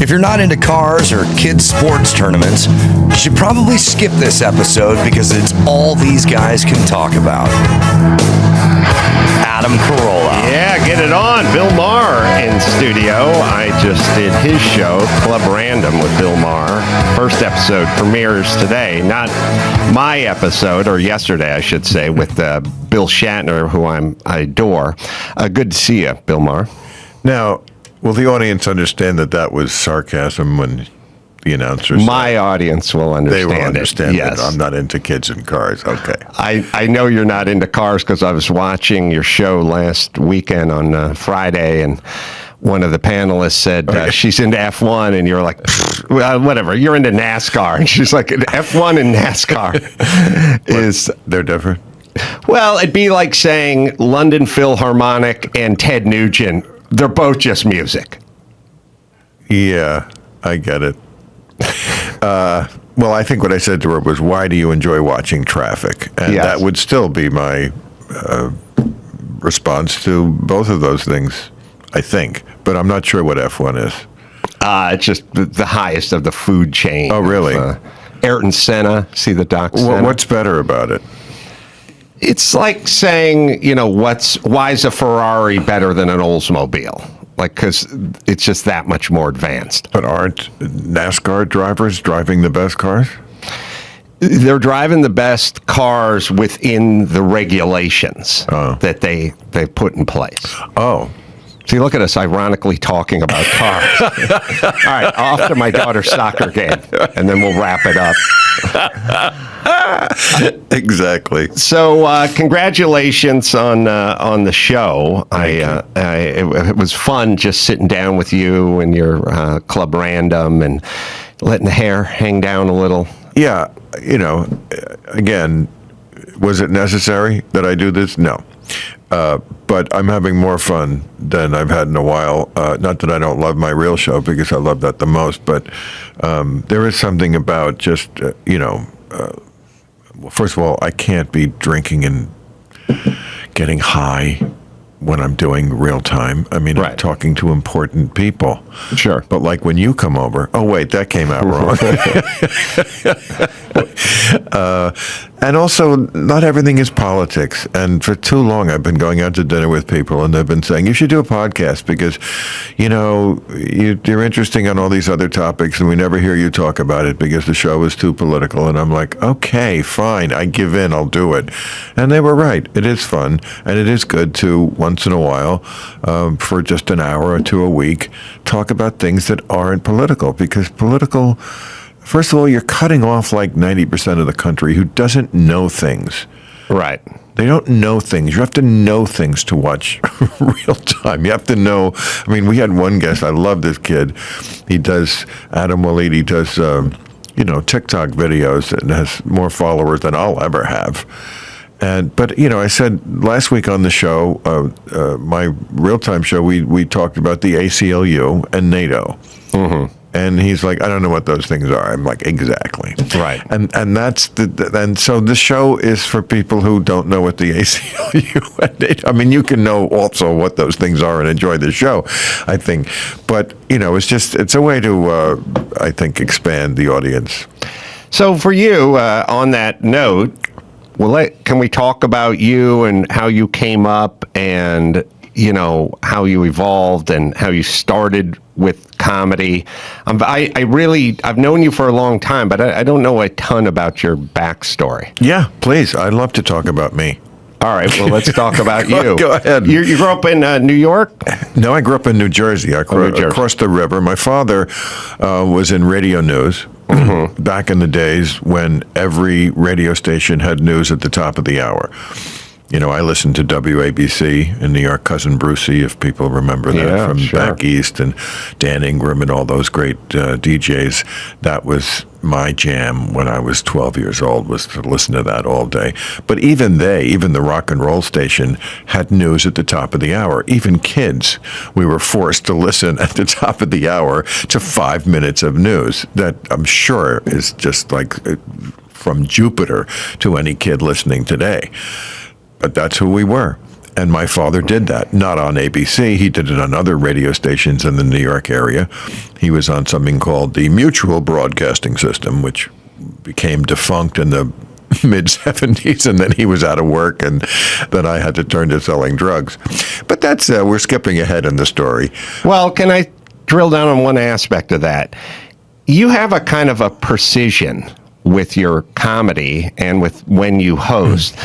If you're not into cars or kids' sports tournaments, you should probably skip this episode because it's all these guys can talk about. Adam Carolla. Yeah, get it on. Bill Maher in studio. I just did his show, Club Random with Bill Maher. First episode premieres today. Not my episode, or yesterday, I should say, with Bill Shatner, who I adore. Good to see you, Bill Maher. Now, will the audience understand that that was sarcasm when the announcer said? My audience will understand They will understand Yes. that I'm not into kids and cars. Okay. I know you're not into cars because I was watching your show last weekend on Friday, and one of the panelists said she's into F1, and you're like, well, whatever, you're into NASCAR. And she's like, F1 and NASCAR is... They're different? Well, it'd be like saying London Philharmonic and Ted Nugent. They're both just music. Yeah, I get it. Well, I think what I said to her was, why do you enjoy watching traffic? And Yes. that would still be my response to both of those things, I think. But I'm not sure what F1 is. It's just the highest of the food chain. Oh, really? Ayrton Senna, see the doc Senna? What's better about it? It's like saying, why is a Ferrari better than an Oldsmobile? Like, because it's just that much more advanced. But aren't NASCAR drivers driving the best cars? They're driving the best cars within the regulations that they put in place. Oh. See, look at us ironically talking about cars. All right, off to my daughter's soccer game, and then we'll wrap it up. Exactly. So, congratulations on the show. It was fun just sitting down with you and your Club Random and letting the hair hang down a little. Yeah, again, was it necessary that I do this? No. But I'm having more fun than I've had in a while. Not that I don't love my real show, because I love that the most, but there is something about just, first of all, I can't be drinking and getting high when I'm doing real time. I mean, Right. I'm talking to important people. Sure. But like when you come over, oh wait, that came out wrong. And also, not everything is politics. And for too long, I've been going out to dinner with people, and they've been saying, you should do a podcast because, you're interesting on all these other topics, and we never hear you talk about it because the show is too political. And I'm like, okay, fine, I give in, I'll do it. And they were right. It is fun, and it is good to, once in a while, for just an hour or two a week, talk about things that aren't political, because political... First of all, you're cutting off like 90% of the country who doesn't know things. Right. They don't know things. You have to know things to watch real time. You have to know. I mean, we had one guest. I love this kid. He does, Adam Walid, he does, TikTok videos and has more followers than I'll ever have. But I said last week on the show, my real-time show, we talked about the ACLU and NATO. Mm-hmm. And he's like, I don't know what those things are. I'm like, exactly. Right. And that's and so the show is for people who don't know what the ACLU and NATO. I mean, you can know also what those things are and enjoy the show, I think. But, it's a way to, I think, expand the audience. So for you, on that note, can we talk about you and how you came up and, how you evolved and how you started with comedy? I've known you for a long time, but I don't know a ton about your backstory. Yeah, please. I'd love to talk about me. All right, well, let's talk about you. Go ahead. You grew up in New York? No, I grew up in New Jersey. Across the river. My father was in radio news back in the days when every radio station had news at the top of the hour. I listened to WABC in New York, Cousin Brucey, if people remember that, from back east, and Dan Ingram and all those great DJs. That was my jam when I was 12 years old, was to listen to that all day. But even the rock and roll station had news at the top of the hour. Even kids, we were forced to listen at the top of the hour to 5 minutes of news. That I'm sure is just like from Jupiter to any kid listening today. But that's who we were. And my father did that, not on ABC. He did it on other radio stations in the New York area. He was on something called the Mutual Broadcasting System, which became defunct in the mid-'70s, and then he was out of work, and then I had to turn to selling drugs. But that's, we're skipping ahead in the story. Well, can I drill down on one aspect of that? You have a kind of a precision with your comedy and with when you host,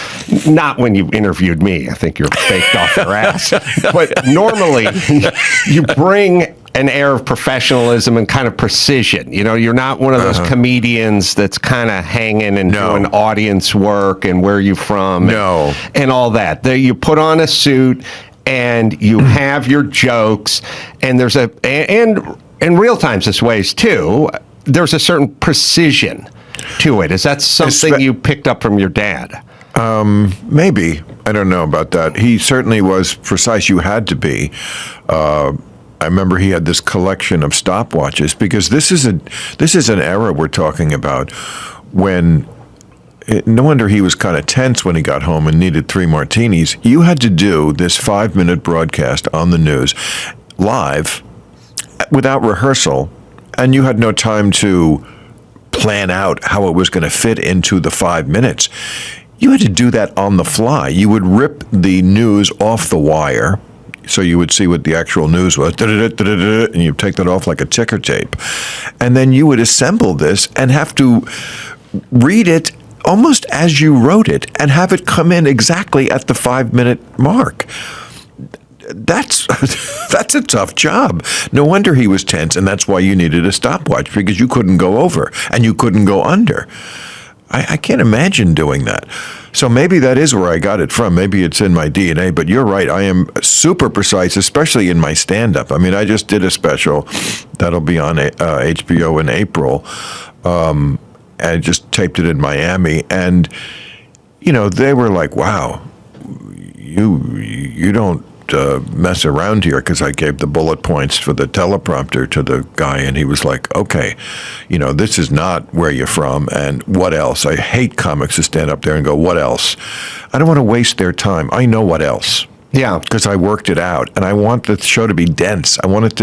not when you interviewed me. I think you're faked off your ass. But normally you bring an air of professionalism and kind of precision. You know, you're not one of those comedians that's kind of hanging and doing audience work and where you from and all that. You put on a suit and you have your jokes, and there's and in real times this ways too, there's a certain precision to it. Is that something you picked up from your dad? Maybe. I don't know about that. He certainly was precise. You had to be. I remember he had this collection of stopwatches, because this is an era we're talking about when no wonder he was kind of tense when he got home and needed 3 martinis. You had to do this 5-minute broadcast on the news live without rehearsal, and you had no time to plan out how it was going to fit into the 5 minutes. You had to do that on the fly. You would rip the news off the wire, so you would see what the actual news was, and you take that off like a ticker tape. And then you would assemble this and have to read it almost as you wrote it and have it come in exactly at the 5-minute mark. That's a tough job. No wonder he was tense, and that's why you needed a stopwatch, because you couldn't go over and you couldn't go under. I can't imagine doing that. So maybe that is where I got it from. Maybe it's in my DNA, but you're right. I am super precise, especially in my stand-up. I mean, I just did a special that'll be on HBO in April. I just taped it in Miami, and, you know, they were like, wow, you don't mess around here, because I gave the bullet points for the teleprompter to the guy, and he was like, okay, you know, this is not where you're from, and what else? I hate comics who stand up there and go, what else? I don't want to waste their time. I know what else. Yeah, because I worked it out, and I want the show to be dense. I don't want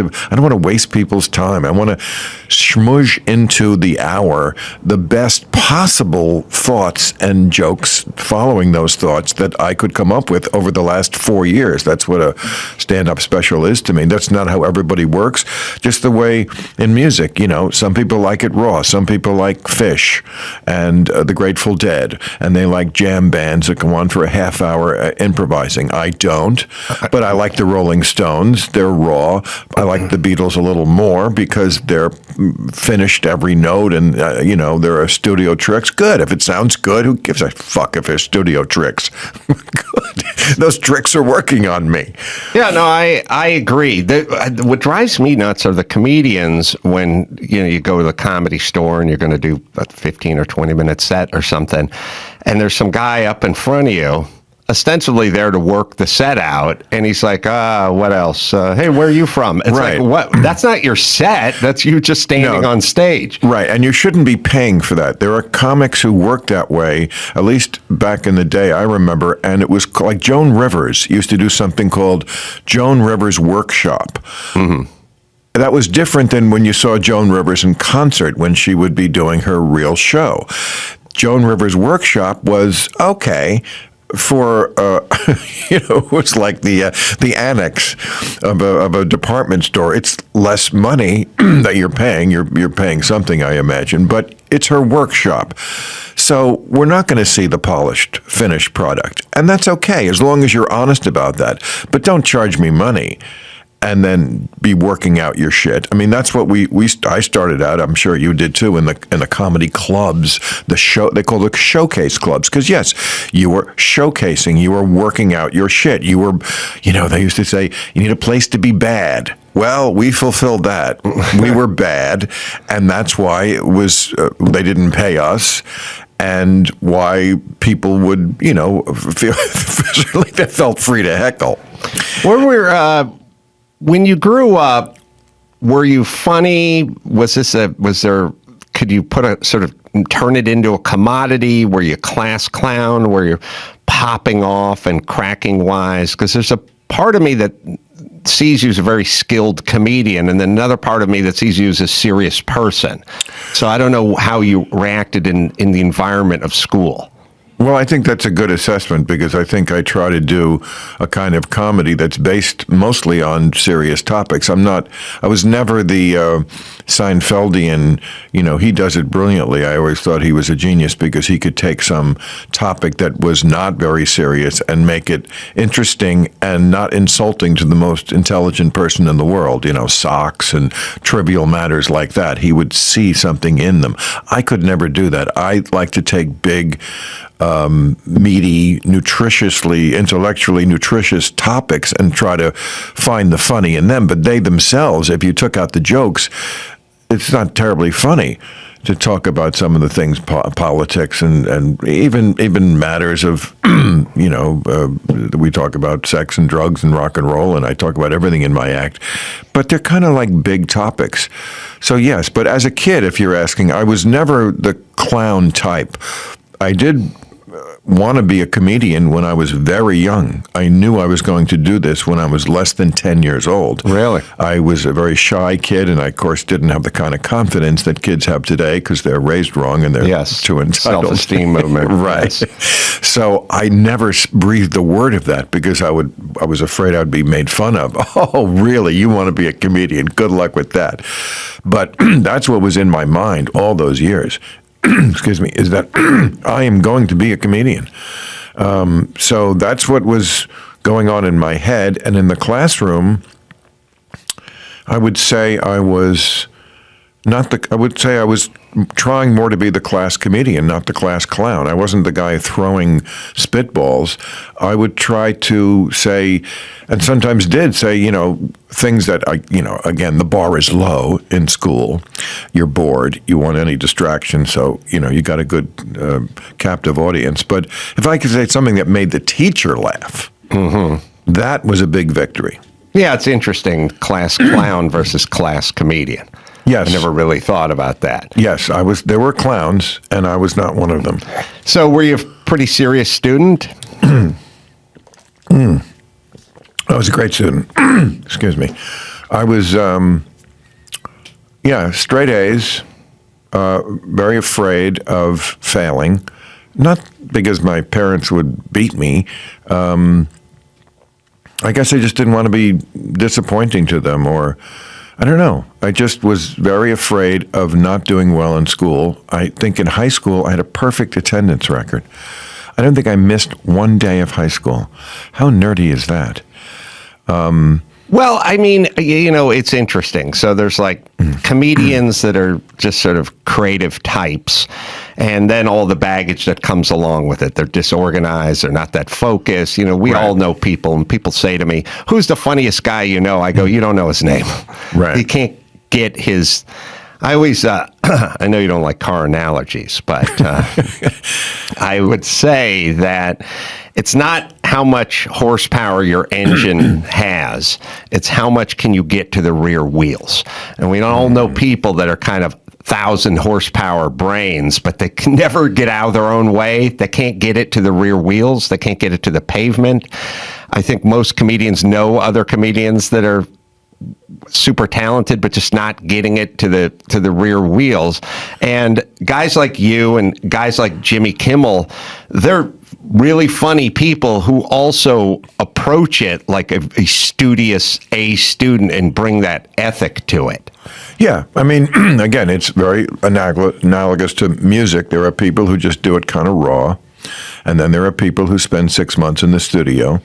to waste people's time. I want to smudge into the hour the best possible thoughts and jokes following those thoughts that I could come up with over the last 4 years. That's what a stand-up special is to me. That's not how everybody works. Just the way in music, you know, some people like it raw. Some people like Fish and the Grateful Dead, and they like jam bands that go on for a half hour improvising. I don't. But I like the Rolling Stones. They're raw. I like the Beatles a little more because they're finished every note, and you know, there are studio tricks. Good. If it sounds good, who gives a fuck if there's studio tricks? Good. Those tricks are working on me. Yeah, no, I agree. What drives me nuts are the comedians when, you know, you go to the Comedy Store and you're going to do a 15 or 20-minute set or something, and there's some guy up in front of you ostensibly there to work the set out, and he's like, what else? Hey, where are you from? It's right. Like, what? That's not your set. That's you just standing on stage. Right, and you shouldn't be paying for that. There are comics who work that way, at least back in the day, I remember, and it was like Joan Rivers used to do something called Joan Rivers Workshop. Mm-hmm. That was different than when you saw Joan Rivers in concert when she would be doing her real show. Joan Rivers Workshop was okay for you know, it was like the annex of a department store. It's less money that you're paying. You're paying something, I imagine, but it's her workshop. So we're not going to see the polished, finished product, and that's okay as long as you're honest about that. But don't charge me money and then be working out your shit. I mean, that's what I started out. I'm sure you did too, in the comedy clubs. They call it showcase clubs, because yes, you were showcasing. You were working out your shit. You were, you know, they used to say you need a place to be bad. Well, we fulfilled that. We were bad, and that's why it was. They didn't pay us. And why people would, you know, feel like they felt free to heckle. When you grew up, were you funny? Could you put a sort of turn it into a commodity? Were you class clown? Were you popping off and cracking wise? Because there's a part of me that sees you as a very skilled comedian, and then another part of me that sees you as a serious person. So I don't know how you reacted in the environment of school. Well, I think that's a good assessment because I think I try to do a kind of comedy that's based mostly on serious topics. I was never the Seinfeldian, he does it brilliantly. I always thought he was a genius because he could take some topic that was not very serious and make it interesting and not insulting to the most intelligent person in the world, socks and trivial matters like that. He would see something in them. I could never do that. I like to take big, meaty, intellectually nutritious topics and try to find the funny in them. But they themselves, if you took out the jokes, it's not terribly funny to talk about some of the things, politics and even matters of, we talk about sex and drugs and rock and roll, and I talk about everything in my act. But they're kind of like big topics. So yes, but as a kid, if you're asking, I was never the clown type. I did want to be a comedian when I was very young. I knew I was going to do this when I was less than 10 years old. Really? I was a very shy kid, and I, of course, didn't have the kind of confidence that kids have today because they're raised wrong and they're too entitled. Self-esteem movement. Right. Yes. So I never breathed a word of that because I was afraid I'd be made fun of. Oh, really? You want to be a comedian? Good luck with that. But that's what was in my mind all those years. Excuse me, is that I am going to be a comedian. So that's what was going on in my head. And in the classroom, I would say I was trying more to be the class comedian, not the class clown. I wasn't the guy throwing spitballs. I would try to say, and sometimes did say, things that again, the bar is low in school. You're bored. You want any distraction. So, you got a good captive audience. But if I could say something that made the teacher laugh, that was a big victory. Yeah, it's interesting, class clown versus class comedian. Yes. I never really thought about that. Yes, there were clowns, and I was not one of them. So were you a pretty serious student? I was a great student. Excuse me. I was, straight A's, very afraid of failing. Not because my parents would beat me. I guess I just didn't want to be disappointing to them, or I don't know. I just was very afraid of not doing well in school. I think in high school, I had a perfect attendance record. I don't think I missed one day of high school. How nerdy is that? Well, I mean, it's interesting. So there's like comedians that are just sort of creative types, and then all the baggage that comes along with it. They're disorganized. They're not that focused. We all know people, and people say to me, "Who's the funniest guy you know?" I go, "You don't know his name." Right. He can't get his. I always, I know you don't like car analogies, but I would say that it's not how much horsepower your engine has, it's how much can you get to the rear wheels. And we all know people that are kind of 1,000 horsepower brains, but they can never get out of their own way. They can't get it to the rear wheels. They can't get it to the pavement. I think most comedians know other comedians that are super talented, but just not getting it to the rear wheels. And guys like you and guys like Jimmy Kimmel, they're really funny people who also approach it like a studious A student and bring that ethic to it. Yeah, I mean, again, it's very analogous to music. There are people who just do it kind of raw, and then there are people who spend 6 months in the studio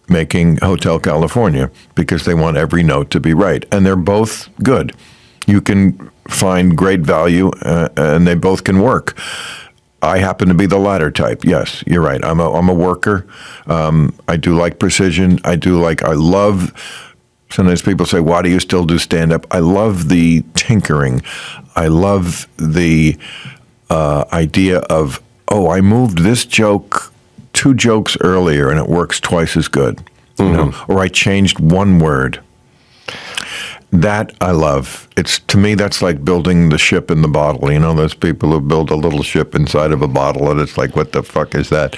making Hotel California because they want every note to be right. And they're both good. You can find great value, and they both can work. I happen to be the latter type. Yes, you're right. I'm a worker. I do like precision. I love, sometimes people say, why do you still do stand-up? I love the tinkering. I love the idea of, I moved this joke 2 jokes earlier and it works twice as good. Or I changed one word. That I love. It's, to me, that's like building the ship in the bottle. You know, those people who build a little ship inside of a bottle, and it's like, what the fuck is that?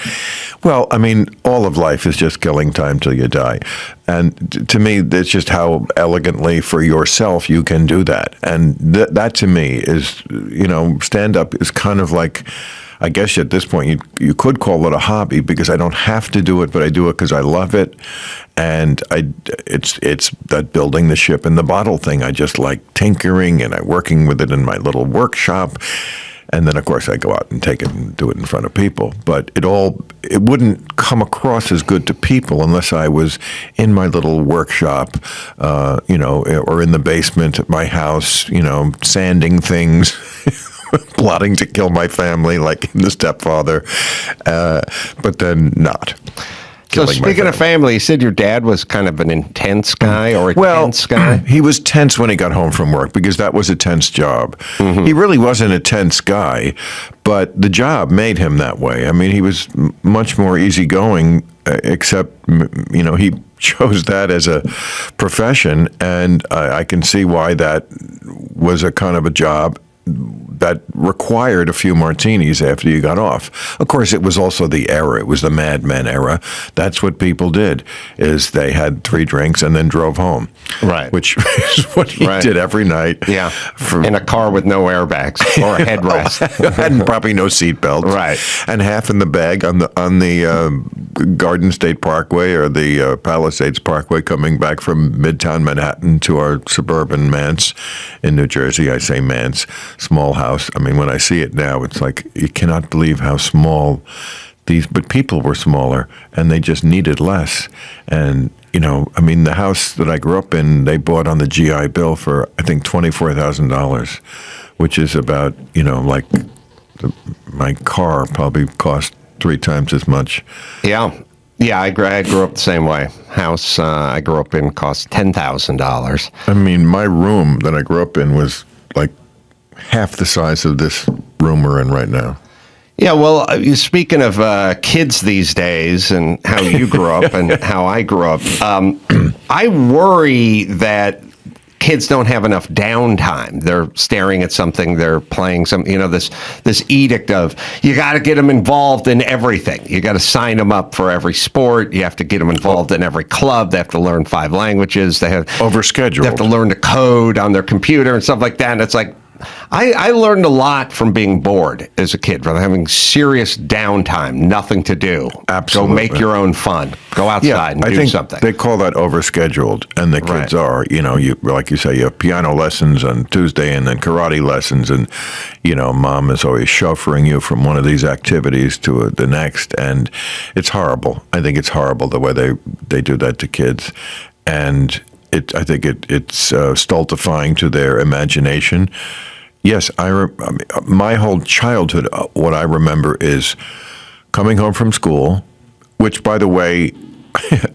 Well, I mean, all of life is just killing time till you die. And to me, that's just how elegantly for yourself you can do that. And that to me is, you know, stand-up is kind of like, I guess at this point you could call it a hobby, because I don't have to do it, but I do it because I love it, and it's that building the ship in the bottle thing. I just like tinkering, and I'm working with it in my little workshop, and then of course I go out and take it and do it in front of people. But it wouldn't come across as good to people unless I was in my little workshop, you know, or in the basement at my house, you know, sanding things. Plotting to kill my family, like in The Stepfather, but then not. So speaking of family, you said your dad was kind of an intense guy, or a tense guy? He was tense when he got home from work, because that was a tense job. Mm-hmm. He really wasn't a tense guy, but the job made him that way. I mean, he was much more easygoing, except, you know, he chose that as a profession, and I can see why that was a kind of a job that required a few martinis after you got off. Of course, it was also the era. It was the Mad Men era. That's what people did, is they had 3 drinks and then drove home. Right. Which is what he did every night. Yeah. In a car with no airbags or a headrest. And probably no seatbelts. Right. And half in the bag on the Garden State Parkway or the Palisades Parkway, coming back from Midtown Manhattan to our suburban manse in New Jersey. I say manse, small house. I mean, when I see it now, it's like, you cannot believe how small but people were smaller, and they just needed less. And, you know, I mean, the house that I grew up in, they bought on the GI Bill for, I think, $24,000, which is about, you know, like my car probably cost 3 times as much. Yeah. Yeah, I grew up the same way. House I grew up in cost $10,000. I mean, my room that I grew up in was like half the size of this room we're in right now. Yeah, well, speaking of kids these days and how you grew up and how I grew up, I worry that kids don't have enough downtime. They're staring at something, they're playing some, you know, this edict of, you got to get them involved in everything. You got to sign them up for every sport. You have to get them involved in every club. They have to learn 5 languages. They have overscheduled. They have to learn to code on their computer and stuff like that. And it's like, I learned a lot from being bored as a kid, from having serious downtime, nothing to do. Absolutely. Go make your own fun. Go outside and do something. They call that overscheduled, and the kids are, you know, you like you say, you have piano lessons on Tuesday and then karate lessons, and, you know, mom is always chauffeuring you from one of these activities to the next, and it's horrible. I think it's horrible the way they do that to kids, and I think it's stultifying to their imagination. Yes, my whole childhood, what I remember is coming home from school, which, by the way,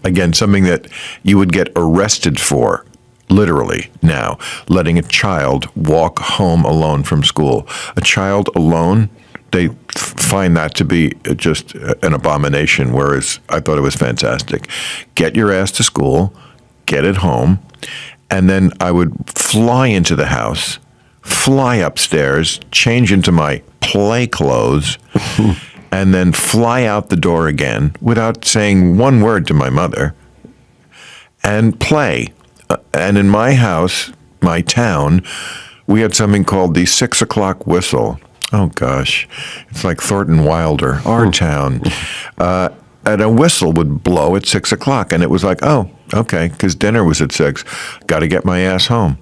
again, something that you would get arrested for, literally now, letting a child walk home alone from school. A child alone, they find that to be just an abomination, whereas I thought it was fantastic. Get your ass to school, get it home, and then I would fly into the house, fly upstairs, change into my play clothes, and then fly out the door again without saying one word to my mother, and play. And in my house, my town, we had something called the 6 o'clock whistle. Oh, gosh. It's like Thornton Wilder, our town. And a whistle would blow at 6 o'clock, and it was like, oh, okay, because dinner was at 6. Got to get my ass home.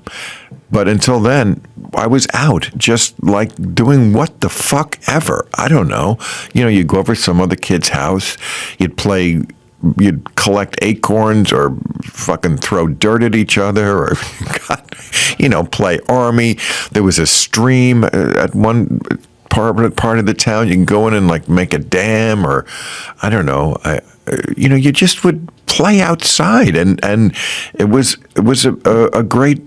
But until then, I was out, just like doing what the fuck ever. I don't know. You know, you'd go over to some other kid's house, you'd collect acorns or fucking throw dirt at each other, or, you know, play army. There was a stream at one part of the town. You can go in and like make a dam, or I don't know. You know, you just would play outside, and it was a great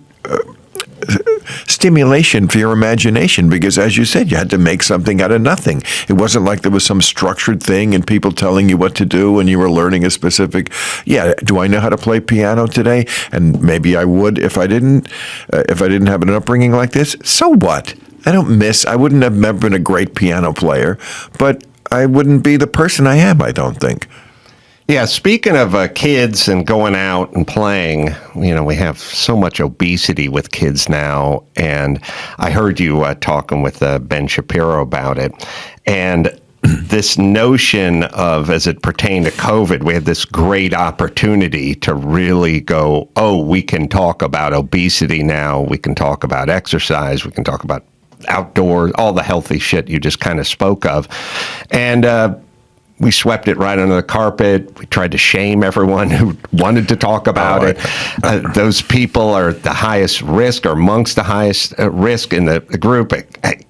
stimulation for your imagination because, as you said, you had to make something out of nothing. It wasn't like there was some structured thing and people telling you what to do and you were learning a specific, do I know how to play piano today? And maybe I would if I didn't have an upbringing like this. So what? I wouldn't have been a great piano player, but I wouldn't be the person I am, I don't think. Yeah, speaking of kids and going out and playing, we have so much obesity with kids now. And I heard you talking with Ben Shapiro about it. And this notion of, as it pertained to COVID, we had this great opportunity to really go, we can talk about obesity now. We can talk about exercise. We can talk about outdoors, all the healthy shit you just kind of spoke of. And we swept it right under the carpet. We tried to shame everyone who wanted to talk about it. Those people are the highest risk or amongst the highest risk in the group.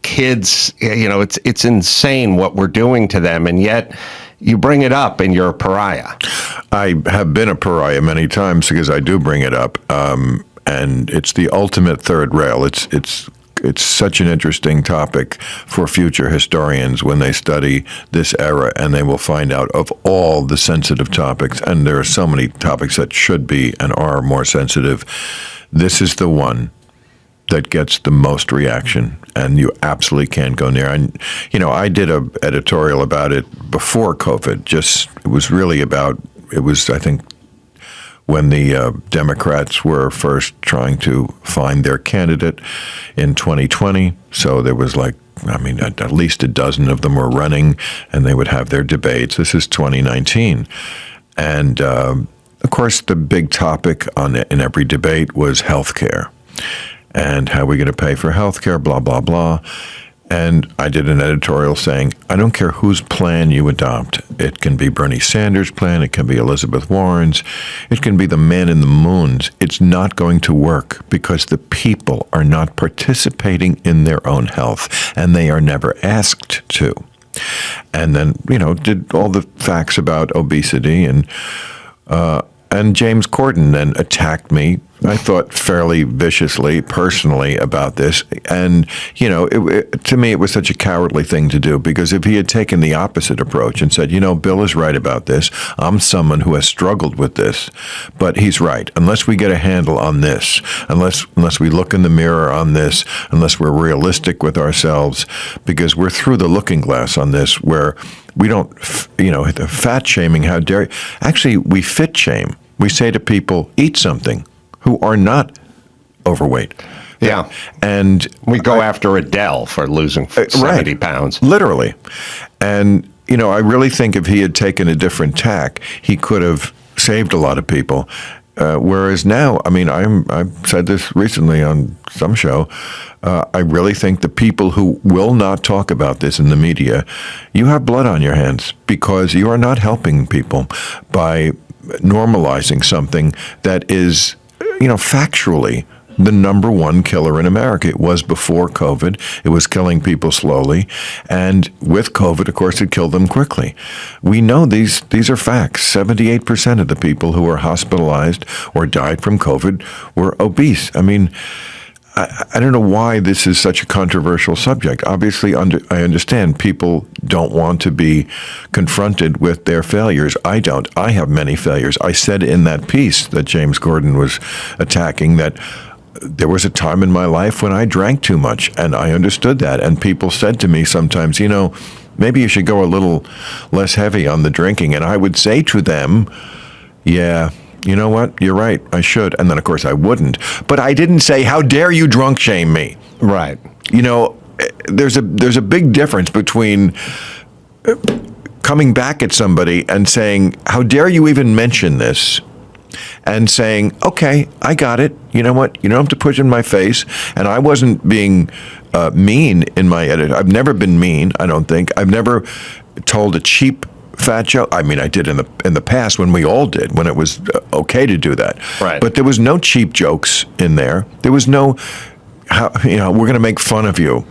Kids, it's insane what we're doing to them. And yet you bring it up and you're a pariah. I have been a pariah many times because I do bring it up. And it's the ultimate third rail. It's such an interesting topic for future historians when they study this era, and they will find out of all the sensitive topics, and there are so many topics that should be and are more sensitive, this is the one that gets the most reaction, and you absolutely can't go near. And, I did an editorial about it before COVID. It was, I think, when the Democrats were first trying to find their candidate in 2020. So there was at least a dozen of them were running, and they would have their debates. This is 2019. And, of course, the big topic in every debate was health care. And how are we going to pay for health care, blah, blah, blah. And I did an editorial saying, I don't care whose plan you adopt. It can be Bernie Sanders' plan. It can be Elizabeth Warren's. It can be the man in the moon's. It's not going to work because the people are not participating in their own health, and they are never asked to. And then, did all the facts about obesity, and James Corden then attacked me, I thought fairly viciously, personally, about this. And, to me, it was such a cowardly thing to do, because if he had taken the opposite approach and said, Bill is right about this, I'm someone who has struggled with this, but he's right. Unless we get a handle on this, unless we look in the mirror on this, unless we're realistic with ourselves, because we're through the looking glass on this, where we don't, the fat shaming, how dare you. Actually, we fit shame. We say to people, eat something, who are not overweight. Yeah. And we go after Adele for losing 70 pounds. Literally. And, I really think if he had taken a different tack, he could have saved a lot of people. Whereas now, I've said this recently on some show, I really think the people who will not talk about this in the media, you have blood on your hands, because you are not helping people by normalizing something that is, factually the number one killer in America. It was before COVID. It was killing people slowly. And with COVID, of course, it killed them quickly. We know these are facts. 78% of the people who were hospitalized or died from COVID were obese. I don't know why this is such a controversial subject. Obviously, I understand people don't want to be confronted with their failures. I don't. I have many failures. I said in that piece that James Corden was attacking that there was a time in my life when I drank too much, and I understood that. And people said to me sometimes, maybe you should go a little less heavy on the drinking. And I would say to them, yeah, you know what? You're right. I should. And then, of course, I wouldn't. But I didn't say, how dare you drunk shame me? Right. There's a big difference between coming back at somebody and saying, how dare you even mention this? And saying, okay, I got it. You know what? You don't have to push in my face. And I wasn't being mean in my edit. I've never been mean, I don't think. I've never told a cheap fat joke. I did in the past when we all did, when it was okay to do that. Right. But there was no cheap jokes in there. There was no, we're going to make fun of you.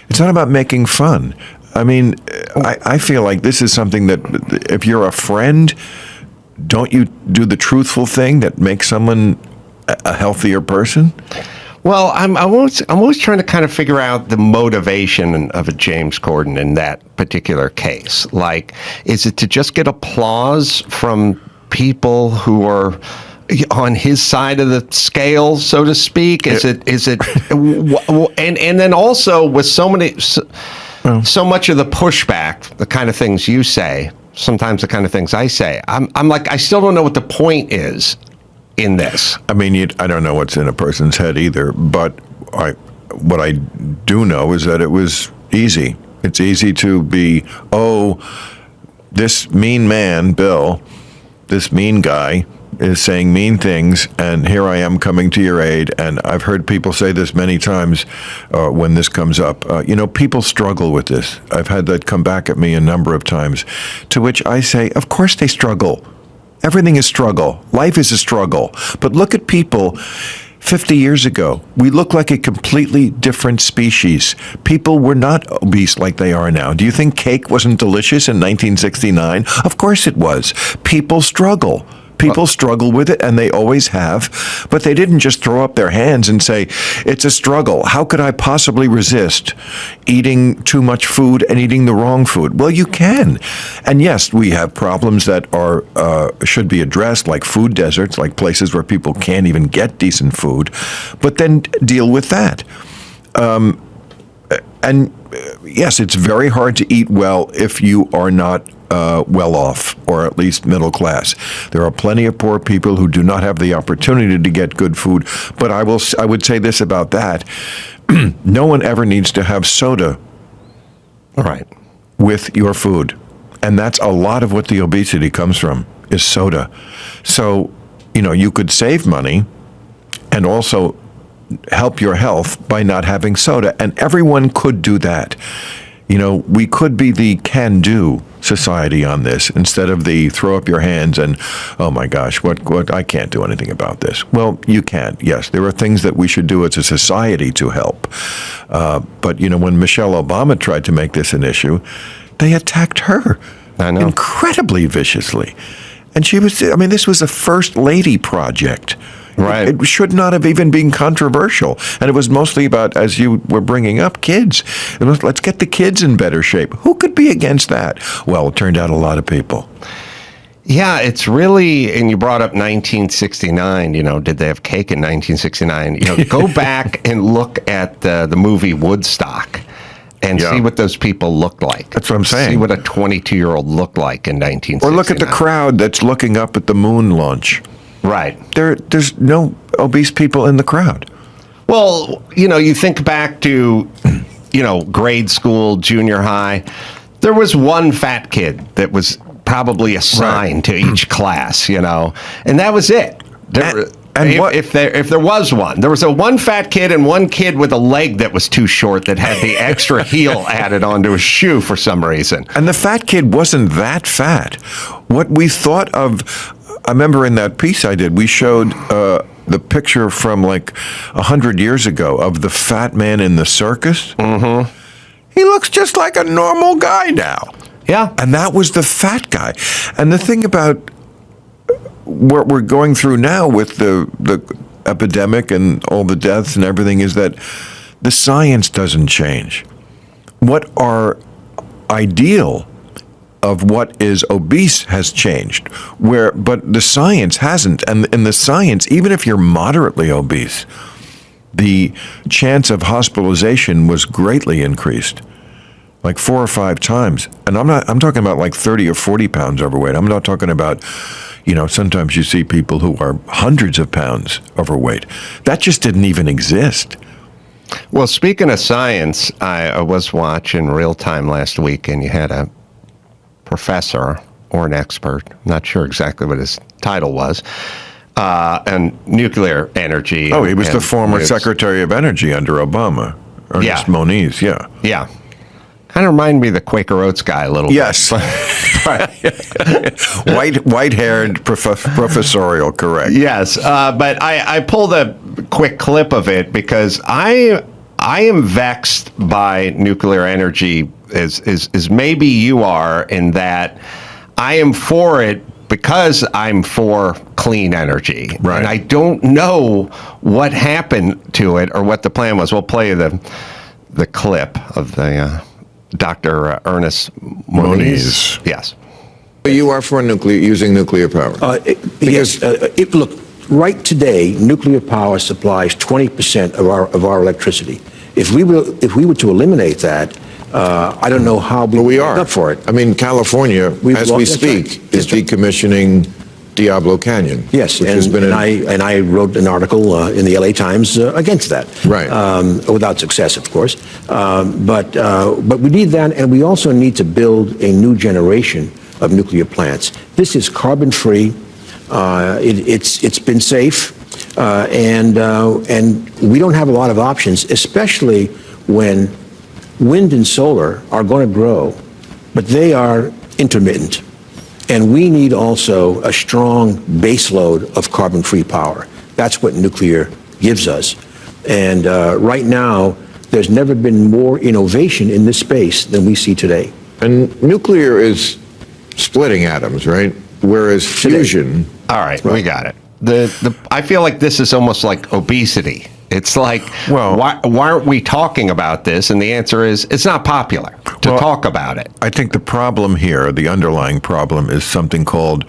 It's not about making fun. I feel like this is something that if you're a friend, don't you do the truthful thing that makes someone a healthier person? Well, I'm always trying to kind of figure out the motivation of a James Corden in that particular case. Like, is it to just get applause from people who are on his side of the scale, so to speak? Is it and then also with so much of the pushback, the kind of things you say, sometimes the kind of things I say, I'm like, I still don't know what the point is in this. I mean, I don't know what's in a person's head either, but what I do know is that it was easy. It's easy to be, this mean man, Bill, this mean guy is saying mean things, and here I am coming to your aid. And I've heard people say this many times when this comes up. People struggle with this. I've had that come back at me a number of times, to which I say, of course they struggle. Everything is struggle. Life is a struggle. But look at people 50 years ago. We look like a completely different species. People were not obese like they are now. Do you think cake wasn't delicious in 1969? Of course it was. People struggle. People struggle with it, and they always have, but they didn't just throw up their hands and say, it's a struggle. How could I possibly resist eating too much food and eating the wrong food? Well, you can. And yes, we have problems that should be addressed, like food deserts, like places where people can't even get decent food, but then deal with that. And yes, it's very hard to eat well if you are not well off, or at least middle class. There are plenty of poor people who do not have the opportunity to get good food. But I would say this about that: no one ever needs to have soda, right, with your food, and that's a lot of what the obesity comes from, is soda. So, you could save money and also help your health by not having soda, and everyone could do that. We could be the can-do society on this instead of the throw up your hands and, oh my gosh, what I can't do anything about this. Well, you can. Yes, there are things that we should do as a society to help. But when Michelle Obama tried to make this an issue, they attacked her incredibly viciously. And this was a First Lady project. Right. It should not have even been controversial. And it was mostly about, as you were bringing up, kids. Let's get the kids in better shape. Who could be against that? Well, it turned out a lot of people. Yeah, it's really, and you brought up 1969, did they have cake in 1969? Go back and look at the movie Woodstock and see what those people looked like. That's what I'm saying. See what a 22-year-old looked like in 1969. Or look at the crowd that's looking up at the moon launch. Right. There's no obese people in the crowd. Well, you think back to, grade school, junior high. There was one fat kid that was probably assigned to each class, and that was it. If there was one, there was one fat kid and one kid with a leg that was too short that had the extra heel added onto his shoe for some reason. And the fat kid wasn't that fat. What we thought of, I remember in that piece I did, we showed the picture from like 100 years ago of the fat man in the circus. Mm-hmm. He looks just like a normal guy now. Yeah. And that was the fat guy. And the thing about what we're going through now with the epidemic and all the deaths and everything is that the science doesn't change. What our ideal of what is obese has changed, but the science hasn't. And in the science, even if you're moderately obese, the chance of hospitalization was greatly increased, like 4 or 5 times. And I'm talking about like 30 or 40 pounds overweight. I'm not talking about, sometimes you see people who are hundreds of pounds overweight. That just didn't even exist. Well, speaking of science, I was watching Real Time last week, and you had a professor or an expert, not sure exactly what his title was, and nuclear energy. Oh, he was the former Secretary of Energy under Obama, Ernest Moniz, yeah. Yeah. Kind of reminded me of the Quaker Oats guy a little yes. bit. White-haired professorial, correct. Yes, but I pulled a quick clip of it because I am vexed by nuclear energy as maybe you are, in that I am for it because I'm for clean energy, Right. and I don't know what happened to it or what the plan was. We'll play the clip of the Dr. Ernest Moniz. Yes. You are for using nuclear power? Yes. Look, right today, nuclear power supplies 20% of our electricity. If we were to eliminate that, I don't know how we are up for it. I mean, California, as we speak, is decommissioning Diablo Canyon. Yes, which has been and I wrote an article in the LA Times against that. Right. Without success, of course. But we need that, and we also need to build a new generation of nuclear plants. This is carbon-free. It's been safe, and we don't have a lot of options, especially when wind and solar are going to grow, but they are intermittent. And we need also a strong baseload of carbon-free power. That's what nuclear gives us. And right now, there's never been more innovation in this space than we see today. And nuclear is splitting atoms, right? Whereas fusion... All right, we got it. I feel like this is almost like obesity. It's like, well, why aren't we talking about this? And the answer is, it's not popular to talk about it. I think the problem here, the underlying problem, is something called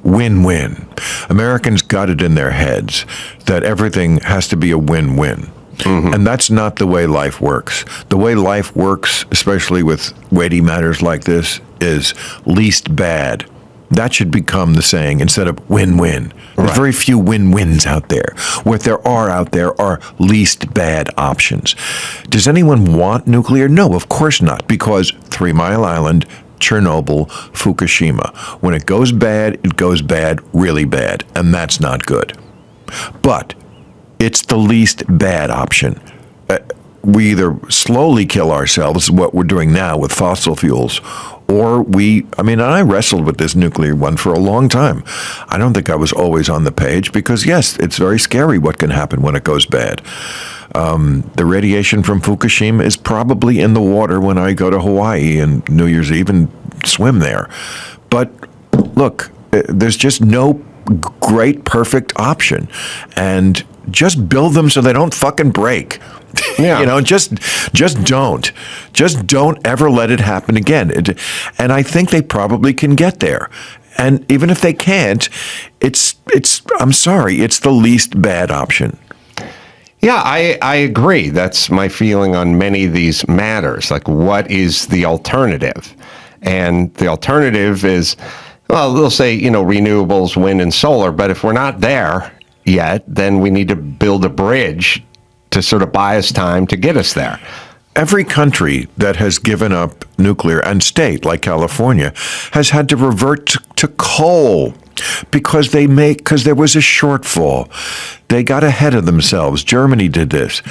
win-win. Americans got it in their heads that everything has to be a win-win. Mm-hmm. And that's not the way life works. The way life works, especially with weighty matters like this, is least bad. That should become the saying instead of win-win. There's very few win-wins out there. What there are out there are least bad options. Does anyone want nuclear? No, of course not, because 3 Mile Island, Chernobyl, Fukushima. When it goes bad really bad, and that's not good. But it's the least bad option. We either slowly kill ourselves, what we're doing now with fossil fuels, or I wrestled with this nuclear one for a long time. I don't think I was always on the page because, yes, it's very scary what can happen when it goes bad. The radiation from Fukushima is probably in the water when I go to Hawaii and New Year's Eve and swim there. But look, there's just no great, perfect option. And just build them so they don't fucking break. Yeah. Just don't. Just don't ever let it happen again. And I think they probably can get there. And even if they can't, I'm sorry, it's the least bad option. Yeah, I agree. That's my feeling on many of these matters. Like, what is the alternative? And the alternative is, well, they'll say, renewables, wind and solar. But if we're not there yet, then we need to build a bridge to sort of buy us time to get us there. Every country that has given up nuclear, and state like California, has had to revert to coal because there was a shortfall. They got ahead of themselves. Germany did this.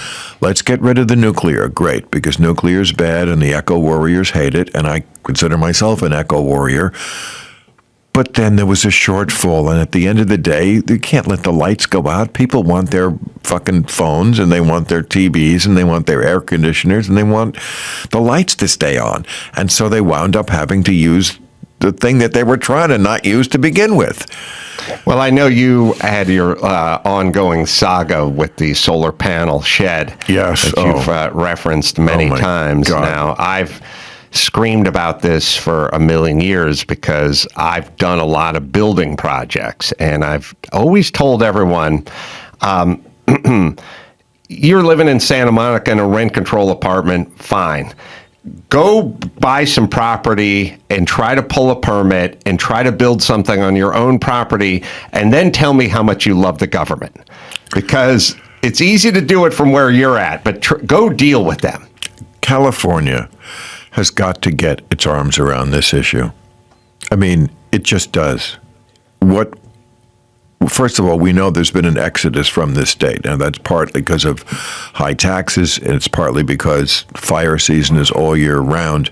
Let's get rid of the nuclear. Great, because nuclear is bad and the eco warriors hate it, and I consider myself an eco warrior. But then there was a shortfall, and at the end of the day, you can't let the lights go out. People want their fucking phones, and they want their TVs, and they want their air conditioners, and they want the lights to stay on. And so they wound up having to use the thing that they were trying to not use to begin with. Well, I know you had your ongoing saga with the solar panel shed. Yes. That you've referenced many times. God. Now, I've screamed about this for a million years because I've done a lot of building projects, and I've always told everyone, you're living in Santa Monica in a rent control apartment, fine. Go buy some property and try to pull a permit and try to build something on your own property, and then tell me how much you love the government. Because it's easy to do it from where you're at, but go deal with them. California has got to get its arms around this issue. I mean, it just does. First of all, we know there's been an exodus from this state, and that's partly because of high taxes, and it's partly because fire season is all year round,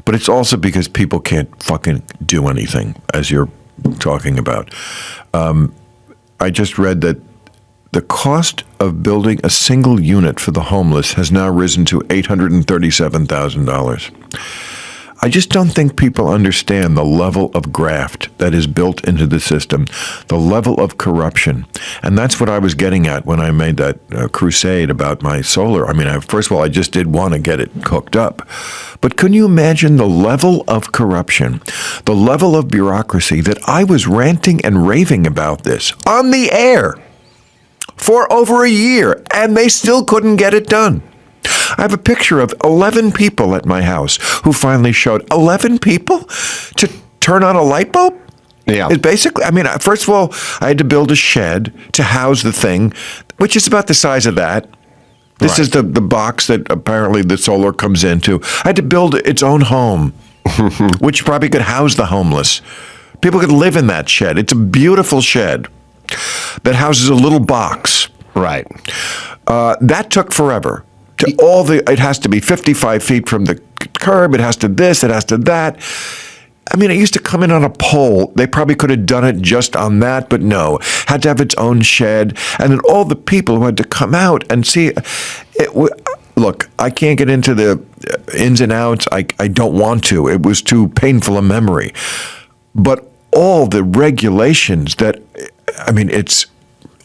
but it's also because people can't fucking do anything, as you're talking about. I just read that the cost of building a single unit for the homeless has now risen to $837,000. I just don't think people understand the level of graft that is built into the system, the level of corruption. And that's what I was getting at when I made that crusade about my solar. I mean, first of all, I just did want to get it hooked up. But can you imagine the level of corruption, the level of bureaucracy that I was ranting and raving about this on the air for over a year, and they still couldn't get it done? I have a picture of 11 people at my house who finally showed 11 people to turn on a light bulb. Yeah. It basically, I mean, first of all, I had to build a shed to house the thing, which is about the size of that. This is the box that apparently the solar comes into. I had to build its own home, which probably could house the homeless. People could live in that shed. It's a beautiful shed that houses a little box. Right. That took forever. It has to be 55 feet from the curb. It has to this. It has to that. I mean, it used to come in on a pole. They probably could have done it just on that, but no. Had to have its own shed. And then all the people who had to come out and see it. Look, I can't get into the ins and outs. I don't want to. It was too painful a memory. But all the regulations that, I mean, it's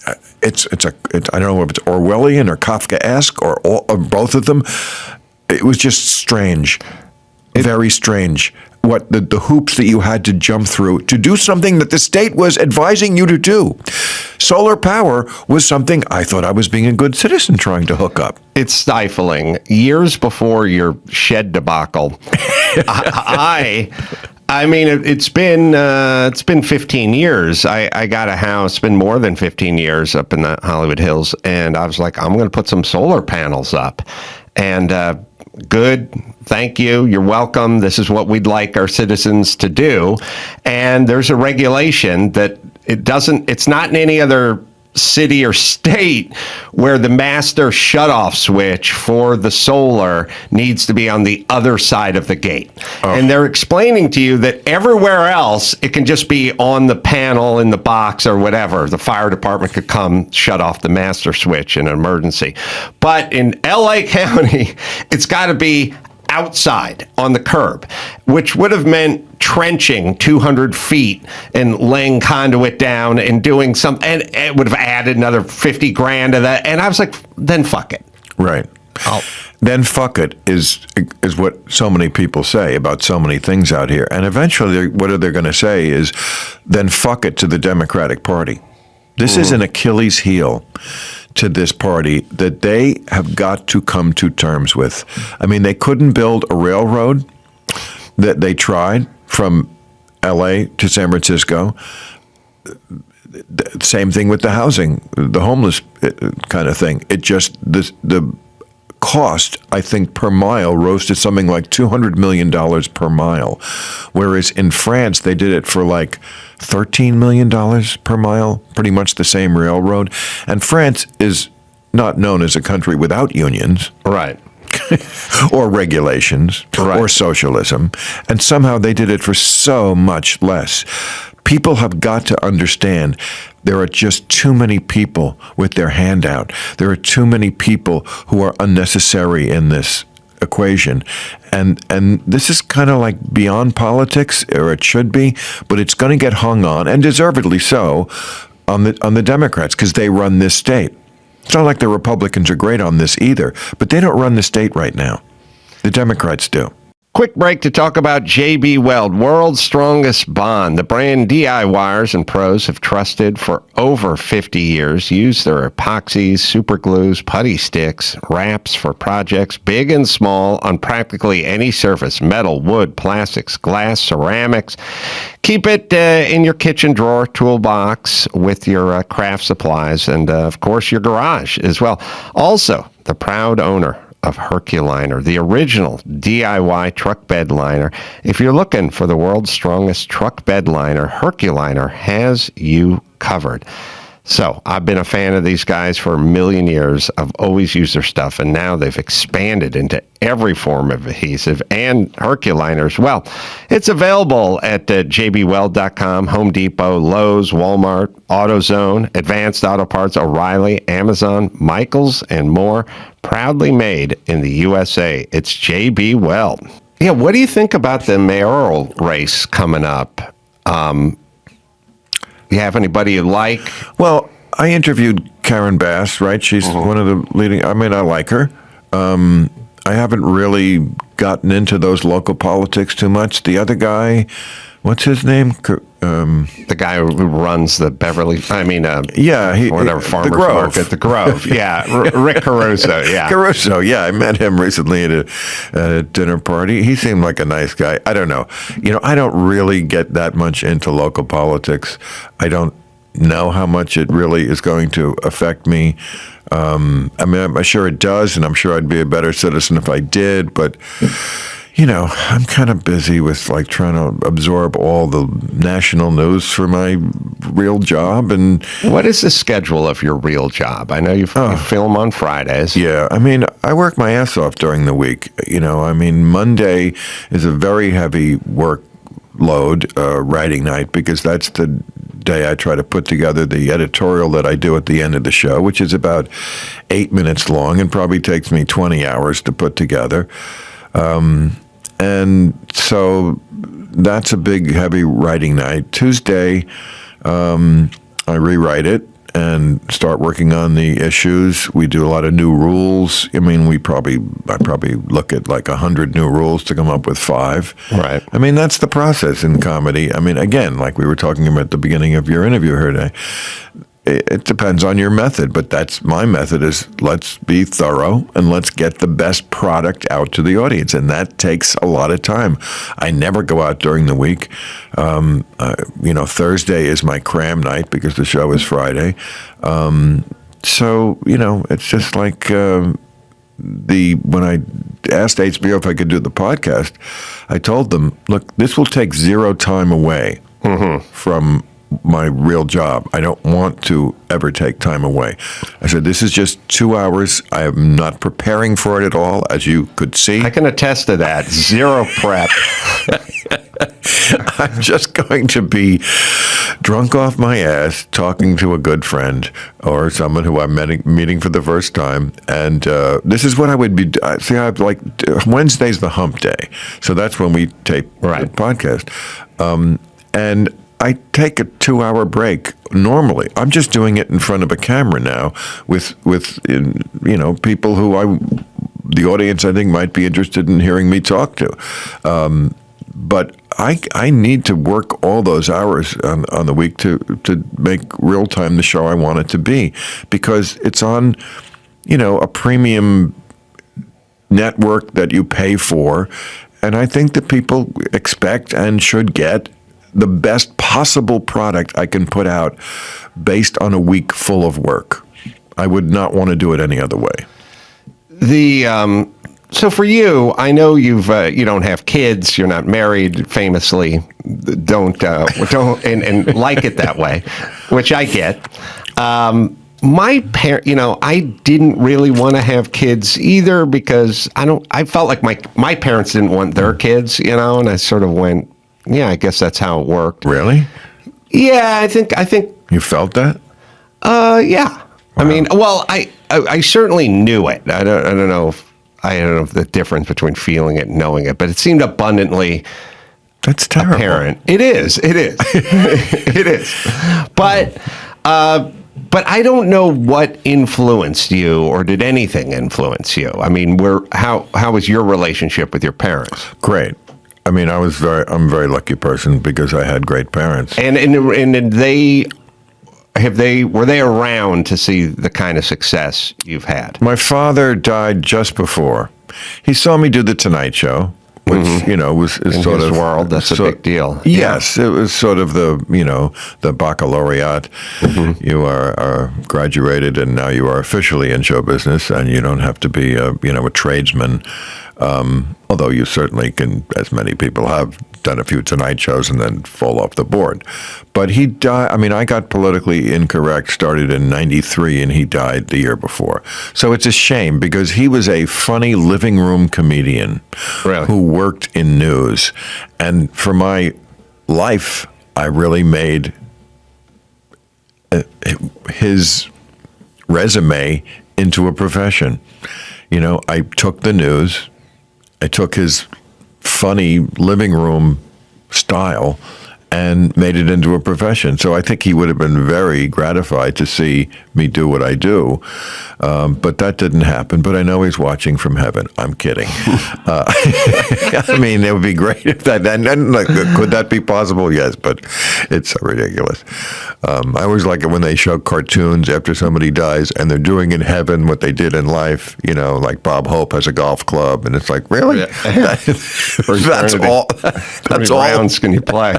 I don't know if it's Orwellian or Kafkaesque or both of them. It was just strange, very strange. What the hoops that you had to jump through to do something that the state was advising you to do. Solar power was something I thought I was being a good citizen trying to hook up. It's stifling. Years before your shed debacle, I mean, it's been 15 years. I got a house, it's been more than 15 years up in the Hollywood Hills, and I was like, I'm going to put some solar panels up. And good, thank you, you're welcome. This is what we'd like our citizens to do. And there's a regulation that it's not in any other city or state where the master shutoff switch for the solar needs to be on the other side of the gate. Oh. And they're explaining to you that everywhere else, it can just be on the panel in the box or whatever. The fire department could come shut off the master switch in an emergency. But in LA County, it's got to be outside on the curb, which would have meant trenching 200 feet and laying conduit down and doing something, and it would have added another 50 grand to that. And I was like, then fuck it. Right. Then fuck it is what so many people say about so many things out here. And eventually what they're going to say is, then fuck it to the Democratic Party. This is an Achilles heel to this party that they have got to come to terms with. I mean, they couldn't build a railroad that they tried from L.A. to San Francisco. Same thing with the housing, the homeless kind of thing. It just, the cost, I think, per mile rose to something like $200 million per mile. Whereas in France, they did it for like $13 million per mile, pretty much the same railroad. And France is not known as a country without unions. Right. Or regulations, right, or socialism. And somehow they did it for so much less. People have got to understand there are just too many people with their hand out. There are too many people who are unnecessary in this equation. And this is kind of like beyond politics, or it should be, but it's going to get hung on, and deservedly so, on the Democrats, because they run this state. It's not like the Republicans are great on this either, but they don't run the state right now. The Democrats do. Quick break to talk about JB Weld, world's strongest bond. The brand DIYers and pros have trusted for over 50 years. Use their epoxies, super glues, putty sticks, wraps for projects big and small on practically any surface: metal, wood, plastics, glass, ceramics. Keep it in your kitchen drawer, toolbox with your craft supplies, and of course your garage as well. Also, the proud owner of Herculiner, the original DIY truck bed liner. If you're looking for the world's strongest truck bed liner, Herculiner has you covered. So I've been a fan of these guys for a million years. I've always used their stuff, and now they've expanded into every form of adhesive and Herculiner as well. It's available at jbweld.com, Home Depot, Lowe's, Walmart, AutoZone, Advanced Auto Parts, O'Reilly, Amazon, Michaels, and more. Proudly made in the USA. It's JB Weld. Yeah, what do you think about the mayoral race coming up? You have anybody you like? Well, I interviewed Karen Bass, right? She's one of the leading. I mean, I like her. I haven't really gotten into those local politics too much. The other guy, what's his name? The guy who runs the farmer's Grove. market, the Grove. Yeah, Rick Caruso. Yeah, Caruso. Yeah, I met him recently at a dinner party. He seemed like a nice guy. I don't know. I don't really get that much into local politics. I don't know how much it really is going to affect me. I'm sure it does, and I'm sure I'd be a better citizen if I did, but I'm kind of busy with trying to absorb all the national news for my real job. And what is the schedule of your real job? I know you film on Fridays. Yeah, I work my ass off during the week. Monday is a very heavy workload, writing night, because that's the day I try to put together the editorial that I do at the end of the show, which is about 8 minutes long and probably takes me 20 hours to put together. And so that's a big, heavy writing night. Tuesday, I rewrite it and start working on the issues. We do a lot of new rules. I probably look at 100 new rules to come up with 5. Right. That's the process in comedy. Again, like we were talking about at the beginning of your interview here today, it depends on your method, but that's my method is let's be thorough and let's get the best product out to the audience. And that takes a lot of time. I never go out during the week. Thursday is my cram night because the show is Friday. So, it's just like when I asked HBO if I could do the podcast, I told them, look, this will take 0 time away from my real job. I don't want to ever take time away. I said, this is just 2 hours. I am not preparing for it at all, as you could see. I can attest to that. 0 prep. I'm just going to be drunk off my ass, talking to a good friend or someone who I'm meeting for the first time. And this is what I would be. See, Wednesday's the hump day. So that's when we tape the podcast. And I take a 2-hour break normally. I'm just doing it in front of a camera now with people who the audience I think might be interested in hearing me talk to. But I need to work all those hours on the week to make real time the show I want it to be, because it's on a premium network that you pay for, and I think that people expect and should get the best possible product I can put out based on a week full of work. I would not want to do it any other way. So for you, I know you don't have kids, you're not married, famously, don't and like it that way, which I get. My parent, I didn't really want to have kids either because I felt like my parents didn't want their kids, and I sort of went, yeah, I guess that's how it worked. Really? Yeah, I think you felt that? Yeah. Wow. I certainly knew it. I don't know if the difference between feeling it and knowing it, but it seemed abundantly that's terrible. Apparent. It is. It is. But I don't know what influenced you, or did anything influence you? How was your relationship with your parents? Great. I'm a very lucky person because I had great parents. And were they around to see the kind of success you've had? My father died just before. He saw me do the Tonight Show, which was in sort his of world. That's a big deal. Yes, it was sort of the baccalaureate. You are graduated, and now you are officially in show business, and you don't have to be a tradesman. Although you certainly can, as many people have done a few Tonight Shows and then fall off the board. But he died. I got politically incorrect, started in 93, and he died the year before. So it's a shame because he was a funny living room comedian who worked in news. And for my life, I really made his resume into a profession. I took the news. I took his funny living room style and made it into a profession. So I think he would have been very gratified to see me do what I do. But that didn't happen. But I know he's watching from heaven. I'm kidding. I mean, it would be great if that, could that be possible? Yes, but it's so ridiculous. I always like it when they show cartoons after somebody dies and they're doing in heaven what they did in life, like Bob Hope has a golf club. And it's like, really? Yeah. That's all. That's all. Rounds can you play?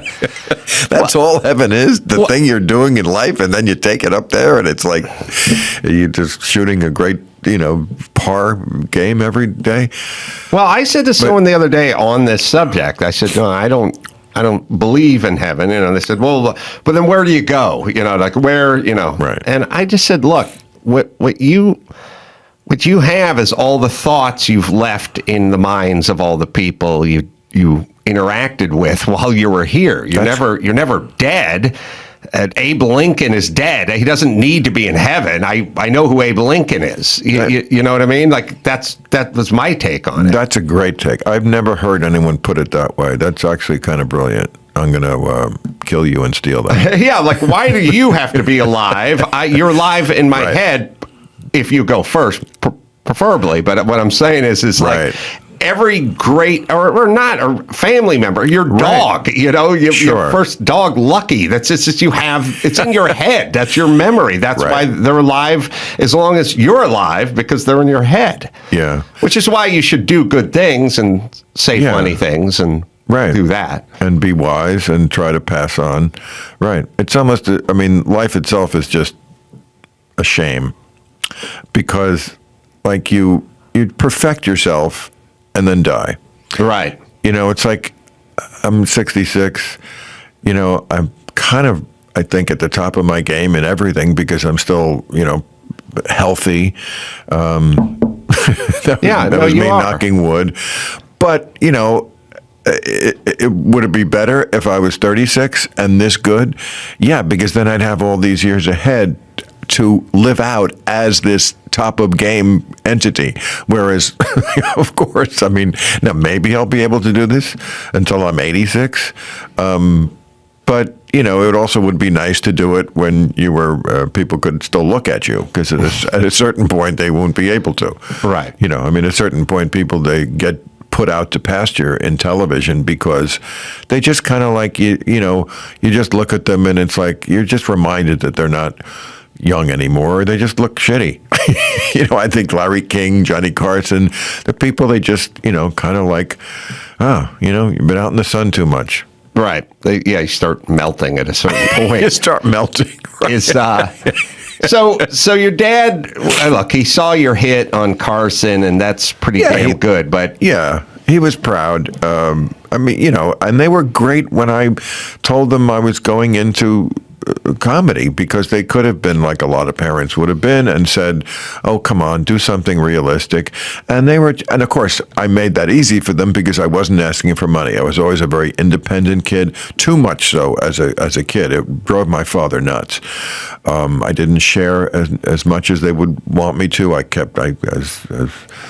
That's all heaven is, the thing you're doing in life, and then you take it up there, and it's like you're just shooting a great, par game every day. Well, I said to someone the other day on this subject, I said, no, I don't believe in heaven. They said, well, but then where do you go? Like where, Right. And I just said, look, what you have is all the thoughts you've left in the minds of all the people you interacted with while you were here. You're never dead. Abe Lincoln is dead. He doesn't need to be in heaven. I know who Abe Lincoln is. You know what I mean? Like that was my take on it. That's a great take. I've never heard anyone put it that way. That's actually kind of brilliant. I'm going to kill you and steal that. Yeah, like why do you have to be alive? You're alive in my head if you go first, preferably. But what I'm saying is like every great or not a family member, your dog, your first dog, Lucky. That's just you have. It's in your head. That's your memory. That's why they're alive as long as you're alive because they're in your head. Yeah, which is why you should do good things and say funny things and do that and be wise and try to pass on. Right. It's almost. Life itself is just a shame because, like you perfect yourself and then die. Right. It's like I'm 66. I'm kind of, I think, at the top of my game in everything because I'm still, healthy. That was me knocking wood. But, would it be better if I was 36 and this good? Yeah, because then I'd have all these years ahead to live out as this top of game entity. Whereas, of course, now maybe I'll be able to do this until I'm 86. But, it also would be nice to do it when you were, people could still look at you because at a certain point they won't be able to. Right. At a certain point they get put out to pasture in television because they just kind of like, you just look at them and it's like, you're just reminded that they're not young anymore. They just look shitty. I think Larry King, Johnny Carson, the people they just, kind of like, you've been out in the sun too much. Right. You start melting at a certain point. You start melting. Right. So your dad, look, he saw your hit on Carson, and that's pretty damn good. But yeah, he was proud. And they were great when I told them I was going into comedy because they could have been like a lot of parents would have been and said, oh, come on, do something realistic. And of course, I made that easy for them because I wasn't asking for money. I was always a very independent kid, too much so as a kid. It drove my father nuts. I didn't share as much as they would want me to. As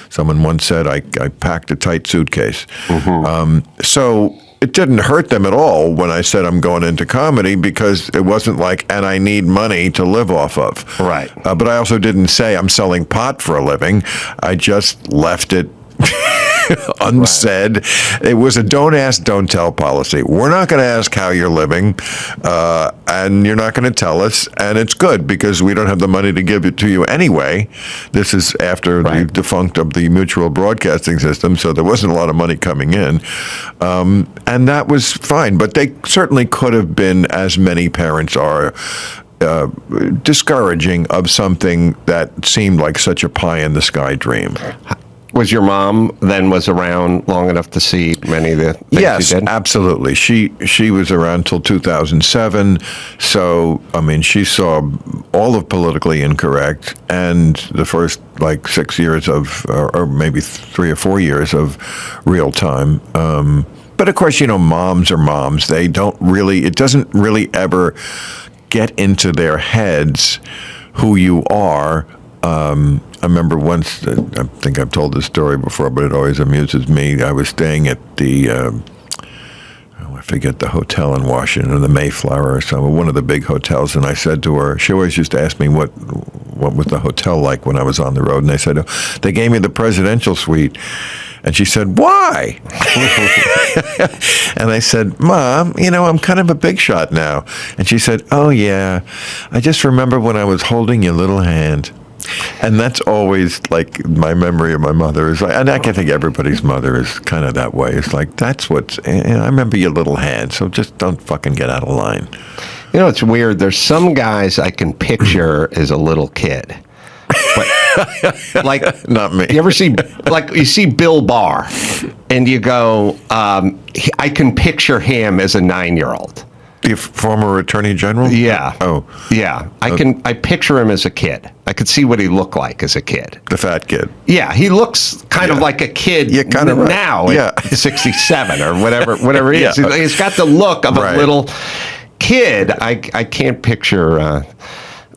someone once said, I packed a tight suitcase. Mm-hmm. So it didn't hurt them at all when I said I'm going into comedy because it wasn't like, and I need money to live off of. Right. But I also didn't say I'm selling pot for a living. I just left it unsaid. Right. It was a don't ask, don't tell policy. We're not going to ask how you're living, and you're not going to tell us, and it's good because we don't have the money to give it to you anyway. This is after the defunct of the mutual broadcasting system, so there wasn't a lot of money coming in, and that was fine. But they certainly could have been, as many parents are, discouraging of something that seemed like such a pie-in-the-sky dream. Was your mom then around long enough to see many of the things yes, you did? Absolutely. She was around till 2007. So, she saw all of Politically Incorrect and the first 6 years of, or maybe 3 or 4 years of Real Time. But of course, moms are moms. It doesn't really ever get into their heads who you are I remember once, I think I've told this story before, but it always amuses me. I was staying at the, I forget the hotel in Washington, the Mayflower or something, one of the big hotels. And I said to her, she always used to ask me what was the hotel like when I was on the road. And I said, oh, they gave me the presidential suite. And she said, why? And I said, Mom, I'm kind of a big shot now. And she said, oh, yeah, I just remember when I was holding your little hand. And that's always like my memory of my mother is like, and I can think everybody's mother is kind of that way. It's like, that's what's, I remember your little hand, so just don't fucking get out of line. It's weird. There's some guys I can picture as a little kid. But, like, not me. You ever see, like, you see Bill Barr, and you go, I can picture him as a 9-year-old. The former attorney general? Yeah. Oh. Yeah. I picture him as a kid. I could see what he looked like as a kid. The fat kid. Yeah. He looks kind of like a kid kind of now at 67 or whatever he is. Yeah. He's got the look of a little kid. I can't picture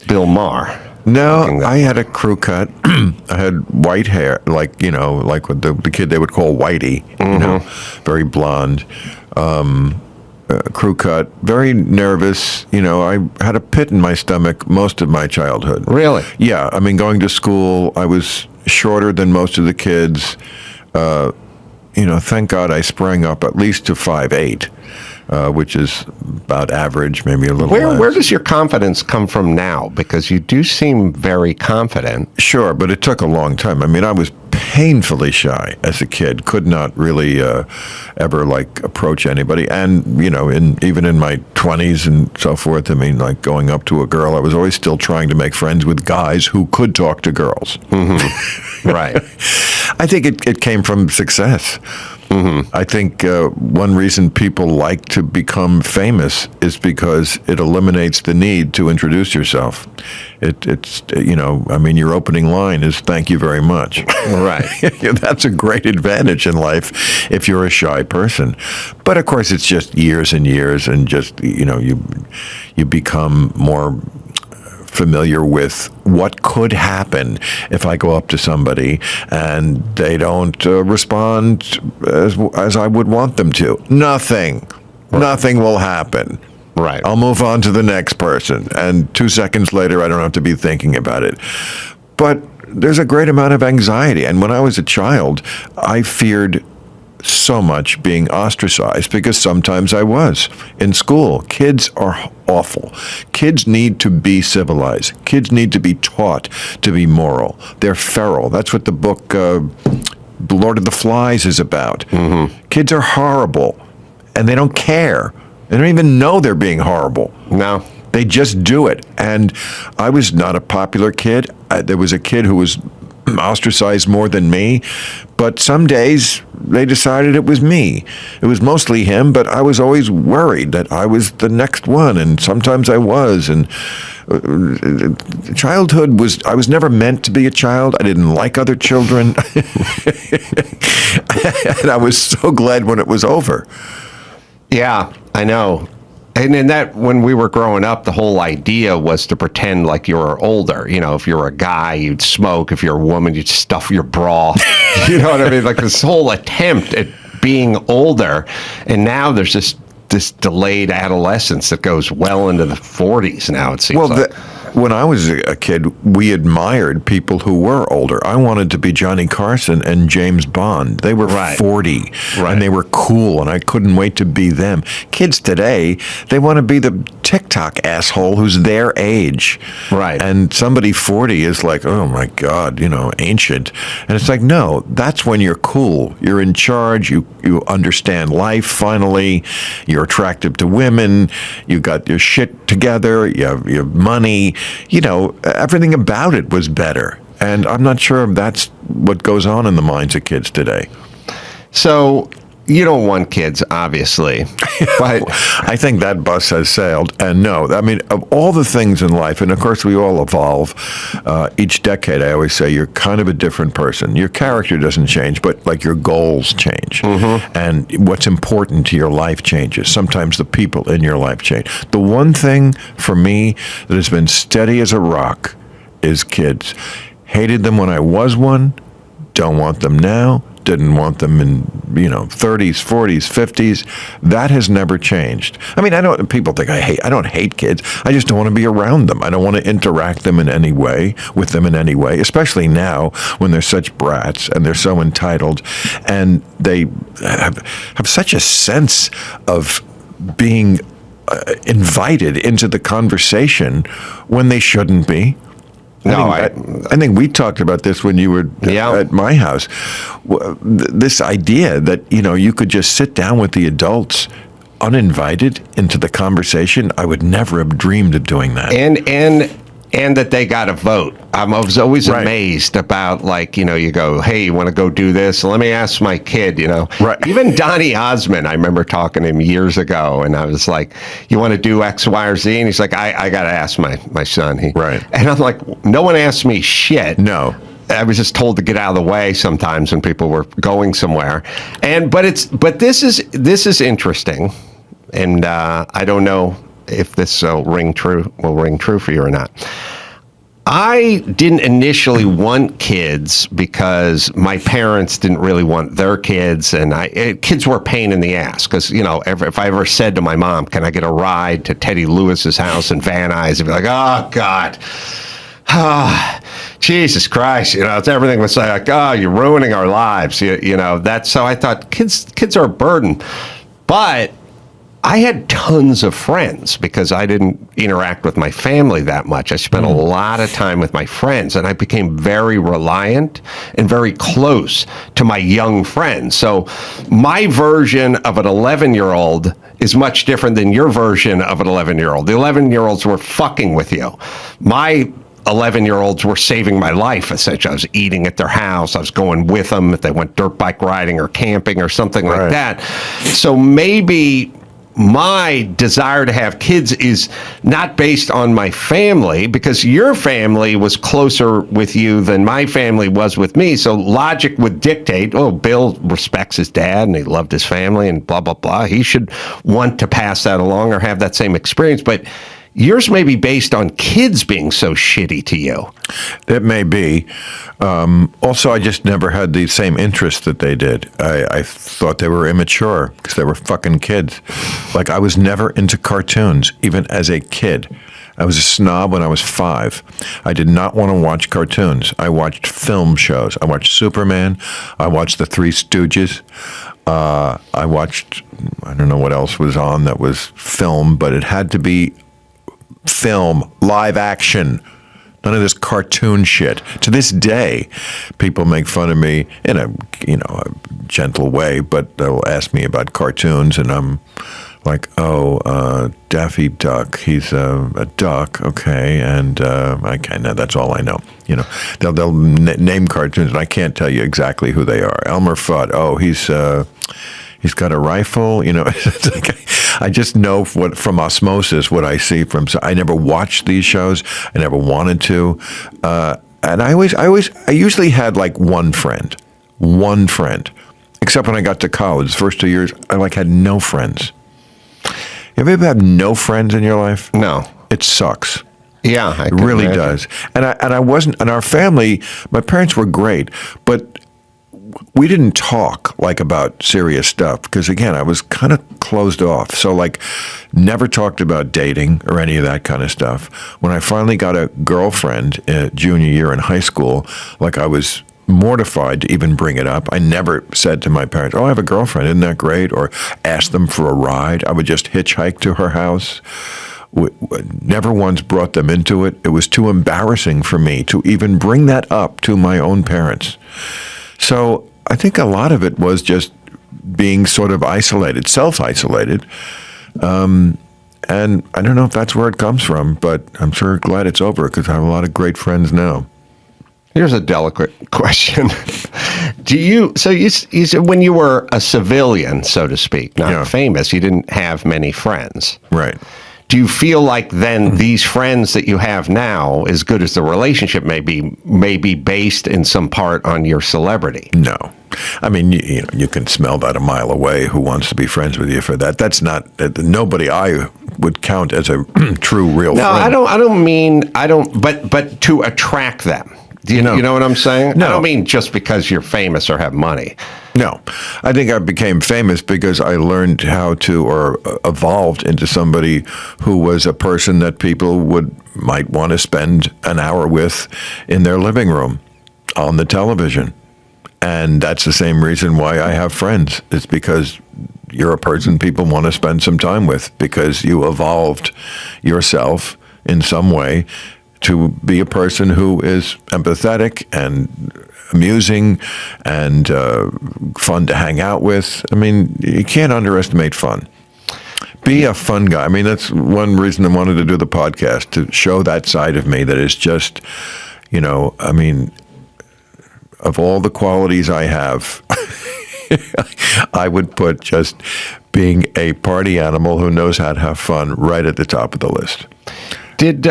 Bill Maher. No, I had a crew cut. I had white hair, like with the kid they would call Whitey, very blonde. Crew cut, very nervous. I had a pit in my stomach most of my childhood. Really? Yeah. I mean, going to school, I was shorter than most of the kids. Thank God I sprang up at least to 5'8", which is about average, maybe a little less. Where does your confidence come from now? Because you do seem very confident. Sure, but it took a long time. I mean, I was painfully shy as a kid, could not really ever approach anybody. And, even in my 20s and so forth, I mean, going up to a girl, I was always still trying to make friends with guys who could talk to girls. Mm-hmm. Right. I think it came from success. Mm-hmm. I think one reason people like to become famous is because it eliminates the need to introduce yourself. It's your opening line is "Thank you very much." Right. That's a great advantage in life if you're a shy person. But of course, it's just years and years, and just you become more familiar with what could happen if I go up to somebody and they don't respond as I would want them to. Nothing will happen. Right. I'll move on to the next person, and 2 seconds later, I don't have to be thinking about it. But there's a great amount of anxiety, and when I was a child, I feared so much being ostracized because sometimes I was. In school, kids are awful. Kids need to be civilized. Kids need to be taught to be moral. They're feral. That's what the book Lord of the Flies is about. Mm-hmm. Kids are horrible, and they don't care. They don't even know they're being horrible. No. They just do it. And I was not a popular kid. There was a kid who was ostracized more than me, but some days they decided it was me. It was mostly him, but I was always worried that I was the next one, and sometimes I was. And childhood I was never meant to be a child. I didn't like other children. And I was so glad when it was over. Yeah, I know. And in that, when we were growing up, the whole idea was to pretend like you were older. If you're a guy, you'd smoke. If you're a woman, you'd stuff your bra. You know what I mean? Like this whole attempt at being older. And now there's this delayed adolescence that goes well into the 40s now, it seems like. When I was a kid, we admired people who were older. I wanted to be Johnny Carson and James Bond. They were 40, and they were cool, and I couldn't wait to be them. Kids today, they want to be the TikTok asshole who's their age. Right. And somebody 40 is like, oh my God, ancient. And it's like, no, that's when you're cool. You're in charge. You understand life finally. You're attractive to women. You got your shit together. You have money. Everything about it was better. And I'm not sure if that's what goes on in the minds of kids today. So you don't want kids, obviously. But I think that bus has sailed. And no, I mean, of all the things in life, and of course we all evolve, each decade I always say you're kind of a different person. Your character doesn't change, but your goals change. Mm-hmm. And what's important to your life changes. Sometimes the people in your life change. The one thing for me that has been steady as a rock is kids. Hated them when I was one. Don't want them now. Didn't want them in, 30s, 40s, 50s. That has never changed. I mean, people think I don't hate kids. I just don't want to be around them. I don't want to interact with them in any way, especially now when they're such brats and they're so entitled and they have such a sense of being invited into the conversation when they shouldn't be. I think we talked about this when you were at my house. This idea that, you could just sit down with the adults uninvited into the conversation, I would never have dreamed of doing that. And that they got a vote. I was always amazed about, you go, hey, you want to go do this? Let me ask my kid, Right. Even Donny Osmond, I remember talking to him years ago, and I was like, you want to do X, Y, or Z? And he's like, I got to ask my son. Right. And I'm like, no one asked me shit. No. I was just told to get out of the way sometimes when people were going somewhere. But this is interesting, and I don't know if this will ring true for you or not. I didn't initially want kids because my parents didn't really want their kids, and kids were a pain in the ass because, if I ever said to my mom, can I get a ride to Teddy Lewis's house in Van Nuys, I'd be like, oh, God. Jesus Christ, it's everything was like, oh, you're ruining our lives. So I thought kids are a burden. But I had tons of friends because I didn't interact with my family that much. I spent a lot of time with my friends, and I became very reliant and very close to my young friends. So my version of an 11-year-old is much different than your version of an 11-year-old. The 11-year-olds were fucking with you. My 11-year-olds were saving my life, essentially. I was eating at their house. I was going with them if they went dirt bike riding or camping or something like that. So maybe my desire to have kids is not based on my family, because your family was closer with you than my family was with me. So logic would dictate, Bill respects his dad and he loved his family and blah, blah, blah. He should want to pass that along or have that same experience. But yours may be based on kids being so shitty to you. It may be. Also, I just never had the same interests that they did. I thought they were immature because they were fucking kids. Like, I was never into cartoons, even as a kid. I was a snob when I was 5. I did not want to watch cartoons. I watched film shows. I watched Superman. I watched The Three Stooges. I watched, I don't know what else was on that was film, but it had to be film, live action. None of this cartoon shit. To this day, people make fun of me in a gentle way, but they'll ask me about cartoons, and I'm like, Daffy Duck. He's a duck, okay, and no, that's all I know. They'll name cartoons, and I can't tell you exactly who they are. Elmer Fudd. He's got a rifle. It's like, I just know from osmosis what I see from. So I never watched these shows. I never wanted to, and I usually had like one friend, except when I got to college. The first 2 years, I had no friends. You ever have no friends in your life? No, it sucks. Yeah, it really does. And I wasn't. And our family, my parents were great, but we didn't talk about serious stuff because, again, I was kind of closed off. So never talked about dating or any of that kind of stuff. When I finally got a girlfriend junior year in high school, I was mortified to even bring it up. I never said to my parents, I have a girlfriend, isn't that great? Or asked them for a ride. I would just hitchhike to her house. Never once brought them into it. It was too embarrassing for me to even bring that up to my own parents. So I think a lot of it was just being sort of isolated, self-isolated. And I don't know if that's where it comes from, but I'm sure glad it's over because I have a lot of great friends now. Here's a delicate question. You said when you were a civilian, so to speak, not famous, you didn't have many friends. Right. Do you feel like then these friends that you have now, as good as the relationship may be based in some part on your celebrity? No. I mean, you can smell that a mile away who wants to be friends with you for that. That's not, nobody I would count as a true, real friend. No, but to attract them. You know what I'm saying? No. I don't mean just because you're famous or have money. No, I think I became famous because I learned how to, or evolved into somebody who was a person that people might want to spend an hour with in their living room on the television. And that's the same reason why I have friends. It's because you're a person people want to spend some time with, because you evolved yourself in some way to be a person who is empathetic and amusing and fun to hang out with. I mean, you can't underestimate fun. Be a fun guy. I mean, that's one reason I wanted to do the podcast, to show that side of me that is just, I mean, of all the qualities I have, I would put just being a party animal who knows how to have fun right at the top of the list. Did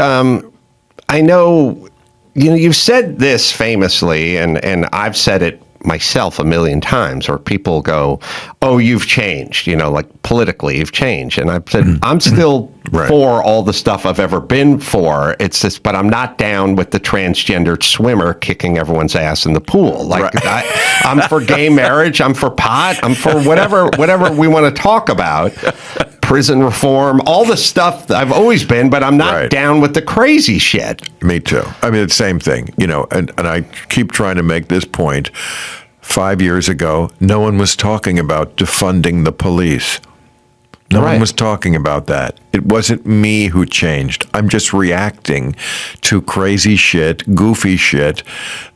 I know, you've said this famously, and I've said it myself a million times, where people go, oh, you've changed, like politically you've changed. And I've said, I'm still Right. for all the stuff I've ever been for. It's just, but I'm not down with the transgendered swimmer kicking everyone's ass in the pool. Like, right. I'm for gay marriage. I'm for pot. I'm for whatever we want to talk about. Prison reform, all the stuff that I've always been, but I'm not Right. down with the crazy shit. Me too. I mean, it's the same thing, and I keep trying to make this point. 5 years ago, no one was talking about defunding the police. No Right. one was talking about that. It wasn't me who changed. I'm just reacting to crazy shit, goofy shit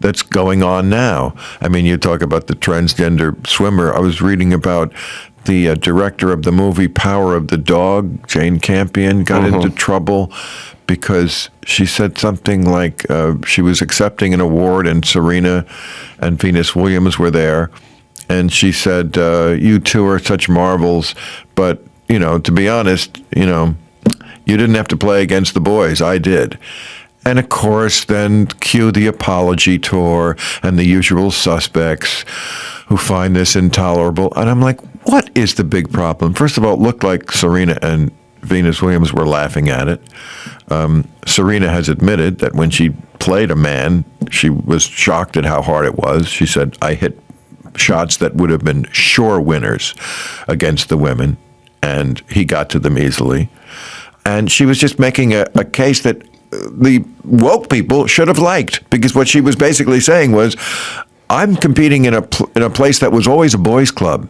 that's going on now. I mean, you talk about the transgender swimmer. I was reading about the director of the movie Power of the Dog, Jane Campion, got into trouble because she said something like she was accepting an award and Serena and Venus Williams were there. And she said, you two are such marvels, but to be honest, you didn't have to play against the boys. I did. And of course, then cue the apology tour and the usual suspects who find this intolerable. And I'm like, what is the big problem? First of all, it looked like Serena and Venus Williams were laughing at it. Serena has admitted that when she played a man, she was shocked at how hard it was. She said, I hit shots that would have been sure winners against the women, and he got to them easily. And she was just making a case that the woke people should have liked, because what she was basically saying was, I'm competing in a place that was always a boys' club.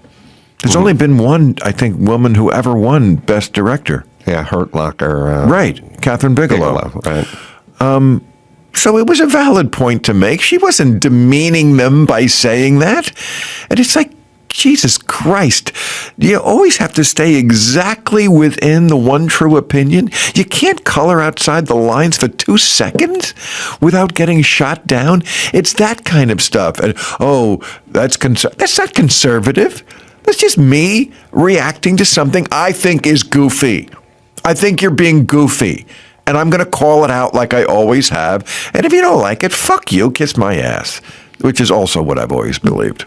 There's only been one, I think, woman who ever won Best Director. Yeah, Hurt Locker. Right, Catherine Bigelow. Right. So it was a valid point to make. She wasn't demeaning them by saying that. And it's like, Jesus Christ, you always have to stay exactly within the one true opinion. You can't color outside the lines for 2 seconds without getting shot down. It's that kind of stuff. And, that's not conservative. That's just me reacting to something I think is goofy. I think you're being goofy. And I'm going to call it out like I always have. And if you don't like it, fuck you, kiss my ass. Which is also what I've always believed.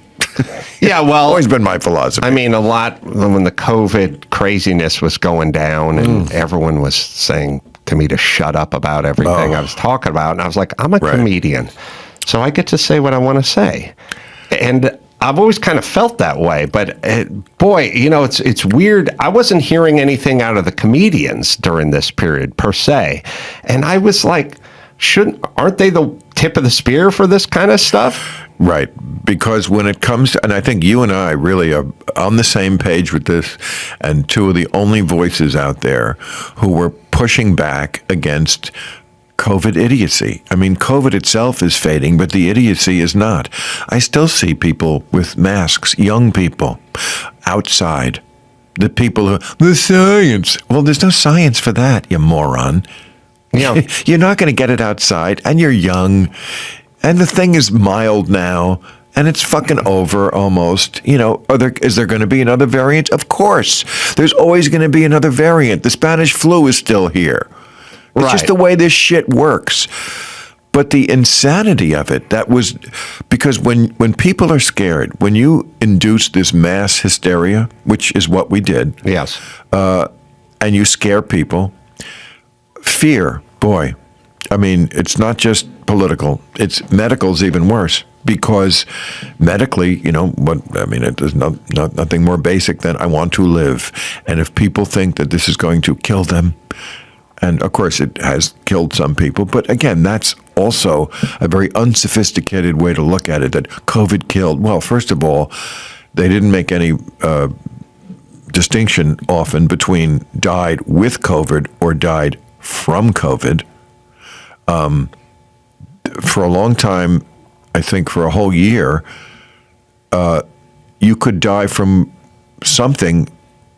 Yeah, well, always been my philosophy. I mean, a lot when the COVID craziness was going down and everyone was saying to me to shut up about everything I was talking about. And I was like, I'm a comedian, so I get to say what I want to say. And I've always kind of felt that way. But boy, it's weird. I wasn't hearing anything out of the comedians during this period per se. And I was like, aren't they the tip of the spear for this kind of stuff? Right. Because when it comes to, and I think you and I really are on the same page with this, and two of the only voices out there who were pushing back against COVID idiocy. I mean, COVID itself is fading, but the idiocy is not. I still see people with masks, young people, outside. The people who, the science. Well, there's no science for that, you moron. Yeah. You're not going to get it outside, and you're young, and the thing is mild now, and it's fucking over almost. Is there going to be another variant? Of course. There's always going to be another variant. The Spanish flu is still here. It's just the way this shit works. But the insanity of it, that was because when people are scared, when you induce this mass hysteria, which is what we did, yes, and you scare people, fear, boy, I mean, it's not just political. It's medical's even worse, because medically, there's nothing more basic than I want to live. And if people think that this is going to kill them, and of course it has killed some people, but again, that's also a very unsophisticated way to look at it, that COVID killed. Well, first of all, they didn't make any distinction often between died with COVID or died from COVID. For a long time, I think for a whole year, you could die from something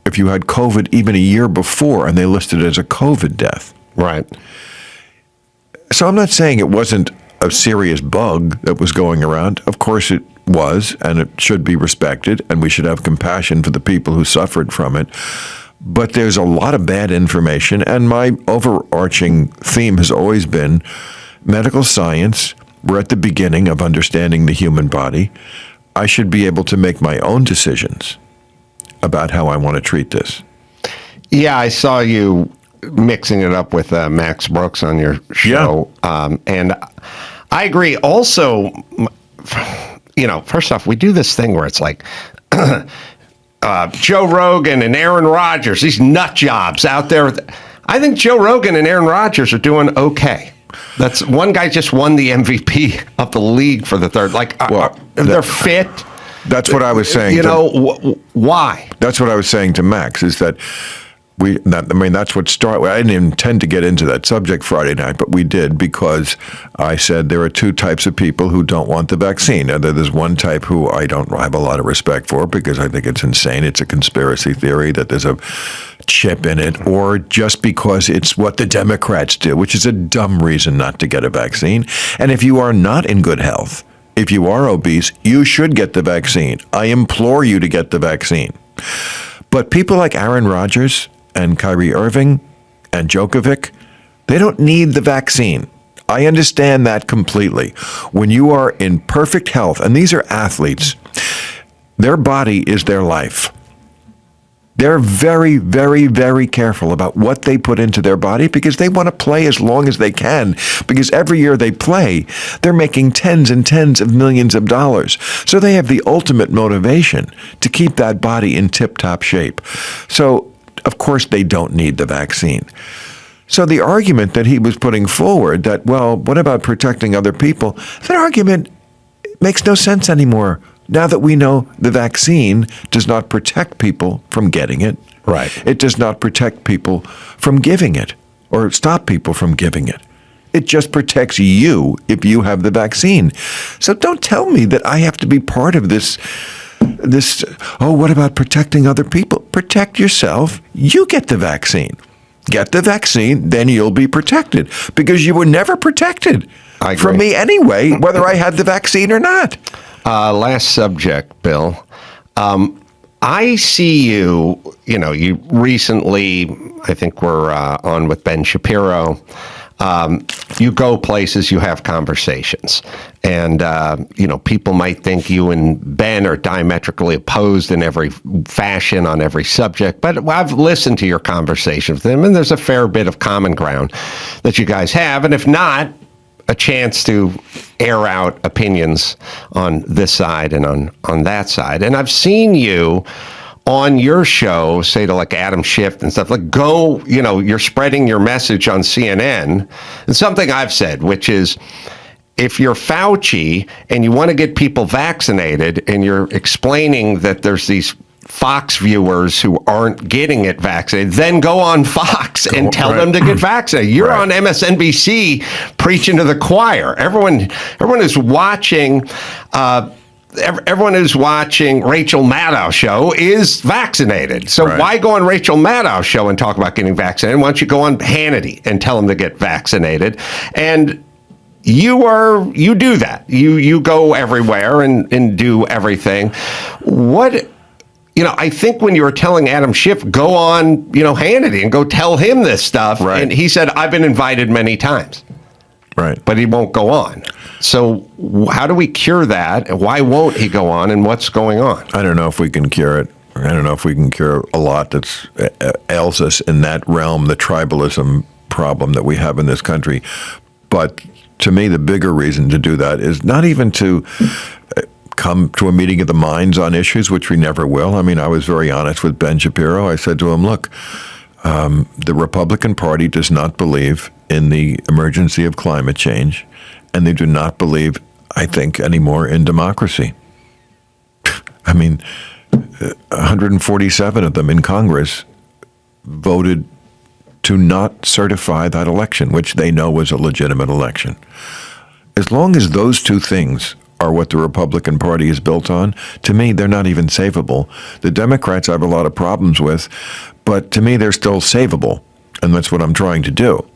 if you had COVID even a year before, and they listed it as a COVID death. Right. So I'm not saying it wasn't a serious bug that was going around. Of course it was, and it should be respected, and we should have compassion for the people who suffered from it. But there's a lot of bad information, and my overarching theme has always been medical science. We're at the beginning of understanding the human body. I should be able to make my own decisions about how I want to treat this. Yeah, I saw you mixing it up with Max Brooks on your show. Yeah. And I agree. Also, first off, we do this thing where it's like Joe Rogan and Aaron Rodgers, these nut jobs out there. I think Joe Rogan and Aaron Rodgers are doing okay. That's one guy just won the MVP of the league for the third. They're fit. That's what I was saying. Why? That's what I was saying to Max, is that that's what started. I didn't intend to get into that subject Friday night, but we did, because I said there are two types of people who don't want the vaccine. Now, there's one type who I don't have a lot of respect for, because I think it's insane. It's a conspiracy theory that there's a chip in it, or just because it's what the Democrats do, which is a dumb reason not to get a vaccine. And if you are not in good health, if you are obese, you should get the vaccine. I implore you to get the vaccine. But people like Aaron Rodgers and Kyrie Irving and Djokovic, they don't need the vaccine. I understand that completely. When you are in perfect health, and these are athletes, their body is their life. They're very, very, very careful about what they put into their body, because they want to play as long as they can, because every year they play, they're making tens and tens of millions of dollars. So they have the ultimate motivation to keep that body in tip-top shape. So, of course, they don't need the vaccine. So the argument that he was putting forward that, well, what about protecting other people? That argument makes no sense anymore. Now that we know the vaccine does not protect people from getting it. Right. It does not protect people from giving it, or stop people from giving it. It just protects you if you have the vaccine. So don't tell me that I have to be part of this, what about protecting other people? Protect yourself. You get the vaccine. Get the vaccine, then you'll be protected, because you were never protected from me anyway, whether I had the vaccine or not. Last subject, Bill. I see you recently, I think we're on with Ben Shapiro. You go places, you have conversations. And, people might think you and Ben are diametrically opposed in every fashion on every subject. But I've listened to your conversation with him, and there's a fair bit of common ground that you guys have. And if not, a chance to air out opinions on this side and on that side. And I've seen you on your show say to like Adam Schiff and stuff, like go, you're spreading your message on CNN. And something I've said, which is, if you're Fauci and you want to get people vaccinated and you're explaining that there's these Fox viewers who aren't getting it vaccinated, then go on Fox and tell them to get vaccinated. You're on MSNBC preaching to the choir. Everyone is watching. Everyone who's watching Rachel Maddow's show is vaccinated. So why go on Rachel Maddow's show and talk about getting vaccinated? Why don't you go on Hannity and tell them to get vaccinated? And you do that. You go everywhere and do everything. I think when you were telling Adam Schiff, go on, Hannity and go tell him this stuff. Right. And he said, I've been invited many times. Right. But he won't go on. So how do we cure that? And why won't he go on? And what's going on? I don't know if we can cure it. I don't know if we can cure a lot that ails us in that realm, the tribalism problem that we have in this country. But to me, the bigger reason to do that is not even to come to a meeting of the minds on issues, which we never will. I mean, I was very honest with Ben Shapiro. I said to him, look, the Republican Party does not believe in the emergency of climate change, and they do not believe, I think, anymore in democracy. I mean, 147 of them in Congress voted to not certify that election, which they know was a legitimate election. As long as those two things are what the Republican Party is built on, to me, they're not even savable. The Democrats I have a lot of problems with, but to me, they're still savable, and that's what I'm trying to do.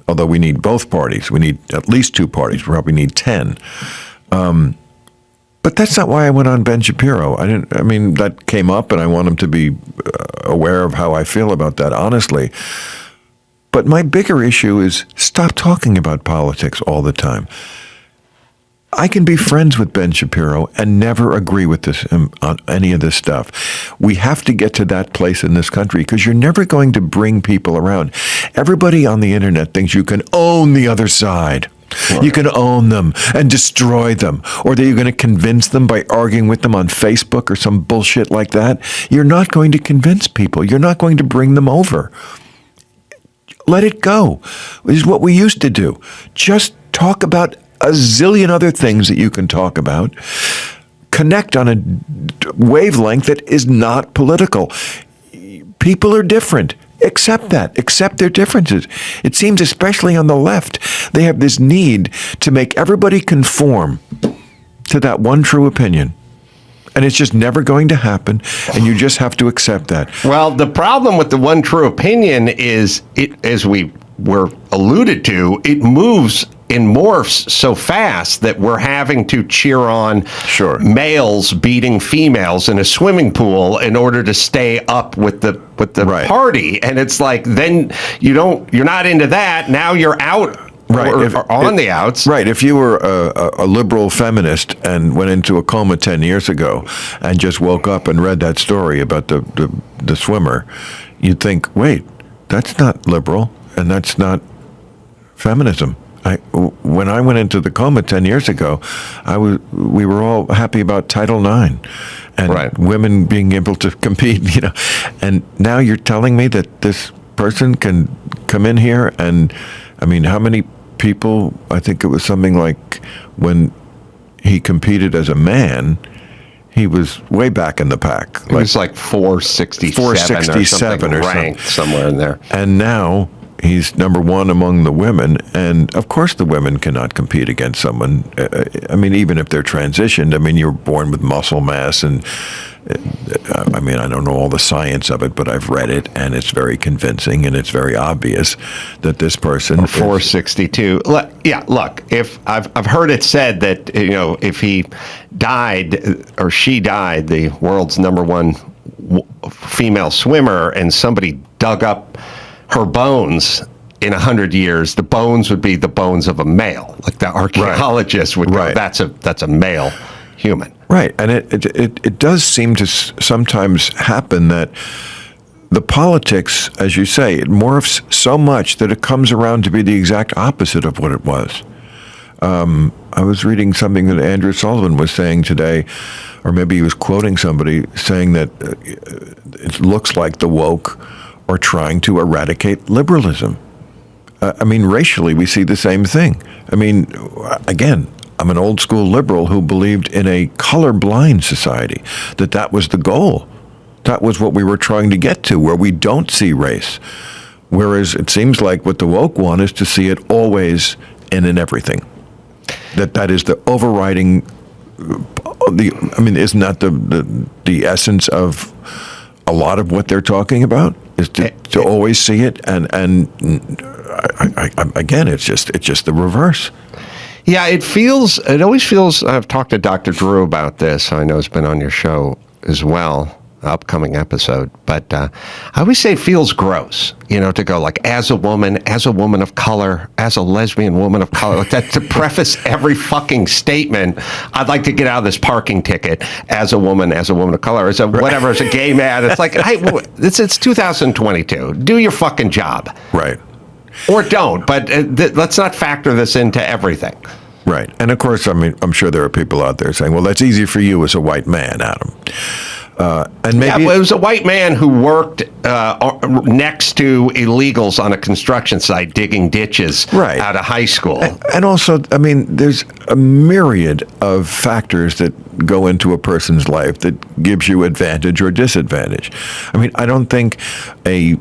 Although we need both parties. We need at least two parties. We probably need 10. But that's not why I went on Ben Shapiro. I mean, that came up, and I want him to be aware of how I feel about that, honestly. But my bigger issue is stop talking about politics all the time. I can be friends with Ben Shapiro and never agree with this on any of this stuff. We have to get to that place in this country because you're never going to bring people around. Everybody on the internet thinks you can own the other side. Right. You can own them and destroy them, or that you're going to convince them by arguing with them on Facebook or some bullshit like that. You're not going to convince people. You're not going to bring them over. Let it go. This is what we used to do. Just talk about a zillion other things that you can talk about. Connect on a wavelength that is not political. People are different. Accept that. Accept their differences. It seems, especially on the left, they have this need to make everybody conform to that one true opinion. And it's just never going to happen, and you just have to accept that. Well, the problem with the one true opinion is, it, as we were alluded to, it moves and morphs so fast that we're having to cheer on males beating females in a swimming pool in order to stay up with the Right. party. And it's like, then you're not into that. Now you're out. Right. Or on the outs. Right. If you were a liberal feminist and went into a coma 10 years ago and just woke up and read that story about the swimmer, you'd think, wait, that's not liberal and that's not feminism. When I went into the coma 10 years ago, we were all happy about Title IX and women being able to compete, and now you're telling me that this person can come in here and, I mean, how many people, I think it was something like when he competed as a man, he was way back in the pack. It was like 467 or ranked somewhere in there. And now he's number one among the women, and of course the women cannot compete against someone. I mean, even if they're transitioned, I mean, you're born with muscle mass, and I mean, I don't know all the science of it, but I've read it, and it's very convincing, and it's very obvious that this person 462. Yeah, look, if I've heard it said that if he died or she died, the world's number one female swimmer, and somebody dug up her bones in 100 years, the bones would be the bones of a male. Like the archaeologist would go, that's a male human. Right, and it does seem to sometimes happen that the politics, as you say, it morphs so much that it comes around to be the exact opposite of what it was. I was reading something that Andrew Sullivan was saying today, or maybe he was quoting somebody saying that it looks like the woke are trying to eradicate liberalism. I mean, racially, we see the same thing. I mean, again, I'm an old school liberal who believed in a colorblind society, that was the goal. That was what we were trying to get to, where we don't see race. Whereas it seems like what the woke want is to see it always and in everything. That is the overriding, isn't that the essence of a lot of what they're talking about? Is to always see it, and again, it's just the reverse. Yeah, it always feels, I've talked to Dr. Drew about this. I know it's been on your show as well, upcoming episode, but I always say it feels gross, to go like, as a woman of color, as a lesbian woman of color, like that, to preface every fucking statement. I'd like to get out of this parking ticket as a woman of color, as a whatever, as a gay man. It's like, hey, it's 2022. Do your fucking job. Right. Or don't, but let's not factor this into everything. Right. And of course, I mean, I'm sure there are people out there saying, well, that's easy for you as a white man, Adam. And maybe it was a white man who worked next to illegals on a construction site digging ditches out of high school. And also, I mean, there's a myriad of factors that go into a person's life that gives you advantage or disadvantage. I mean, I don't think a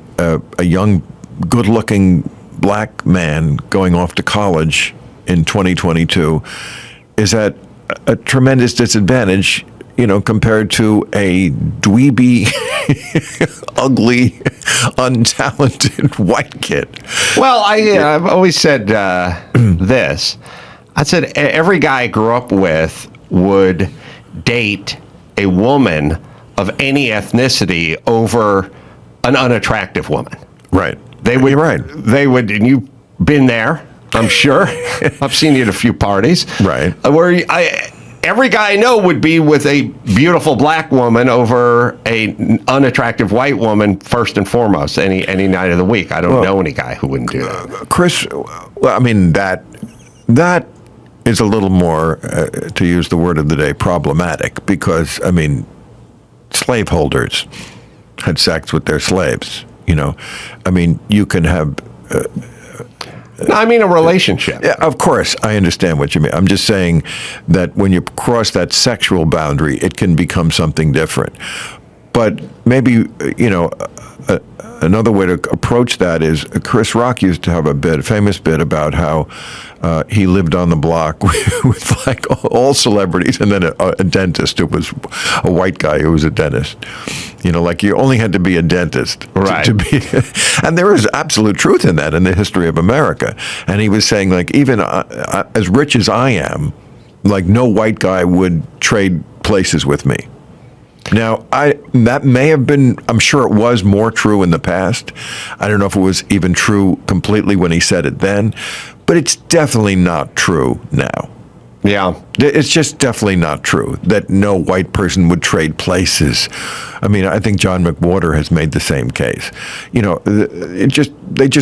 young, good-looking black man going off to college in 2022 is at a tremendous disadvantage, you know, compared to a dweeby, ugly, untalented white kid. Well, I've always said this. I said every guy I grew up with would date a woman of any ethnicity over an unattractive woman. Right. They would. You're right. They would, and you've been there, I'm sure. I've seen you at a few parties. Right. Where every guy I know would be with a beautiful black woman over an unattractive white woman first and foremost any night of the week. I don't know any guy who wouldn't do that. Chris, well, I mean, that is a little more, to use the word of the day, problematic because, I mean, slaveholders had sex with their slaves, you know. I mean, you can have... No, I mean a relationship. Yeah, of course, I understand what you mean. I'm just saying that when you cross that sexual boundary, it can become something different. But maybe, you know, another way to approach that is Chris Rock used to have a famous bit about how he lived on the block with like all celebrities and then a dentist who was a white guy who was a dentist. You know, like you only had to be a dentist to be. And there is absolute truth in that in the history of America. And he was saying, like, even as rich as I am, like no white guy would trade places with me. Now, that may have been, I'm sure it was more true in the past. I don't know if it was even true completely when he said it then, but it's definitely not true now. Yeah. It's just definitely not true that no white person would trade places. I mean, I think John McWhorter has made the same case. You know, that's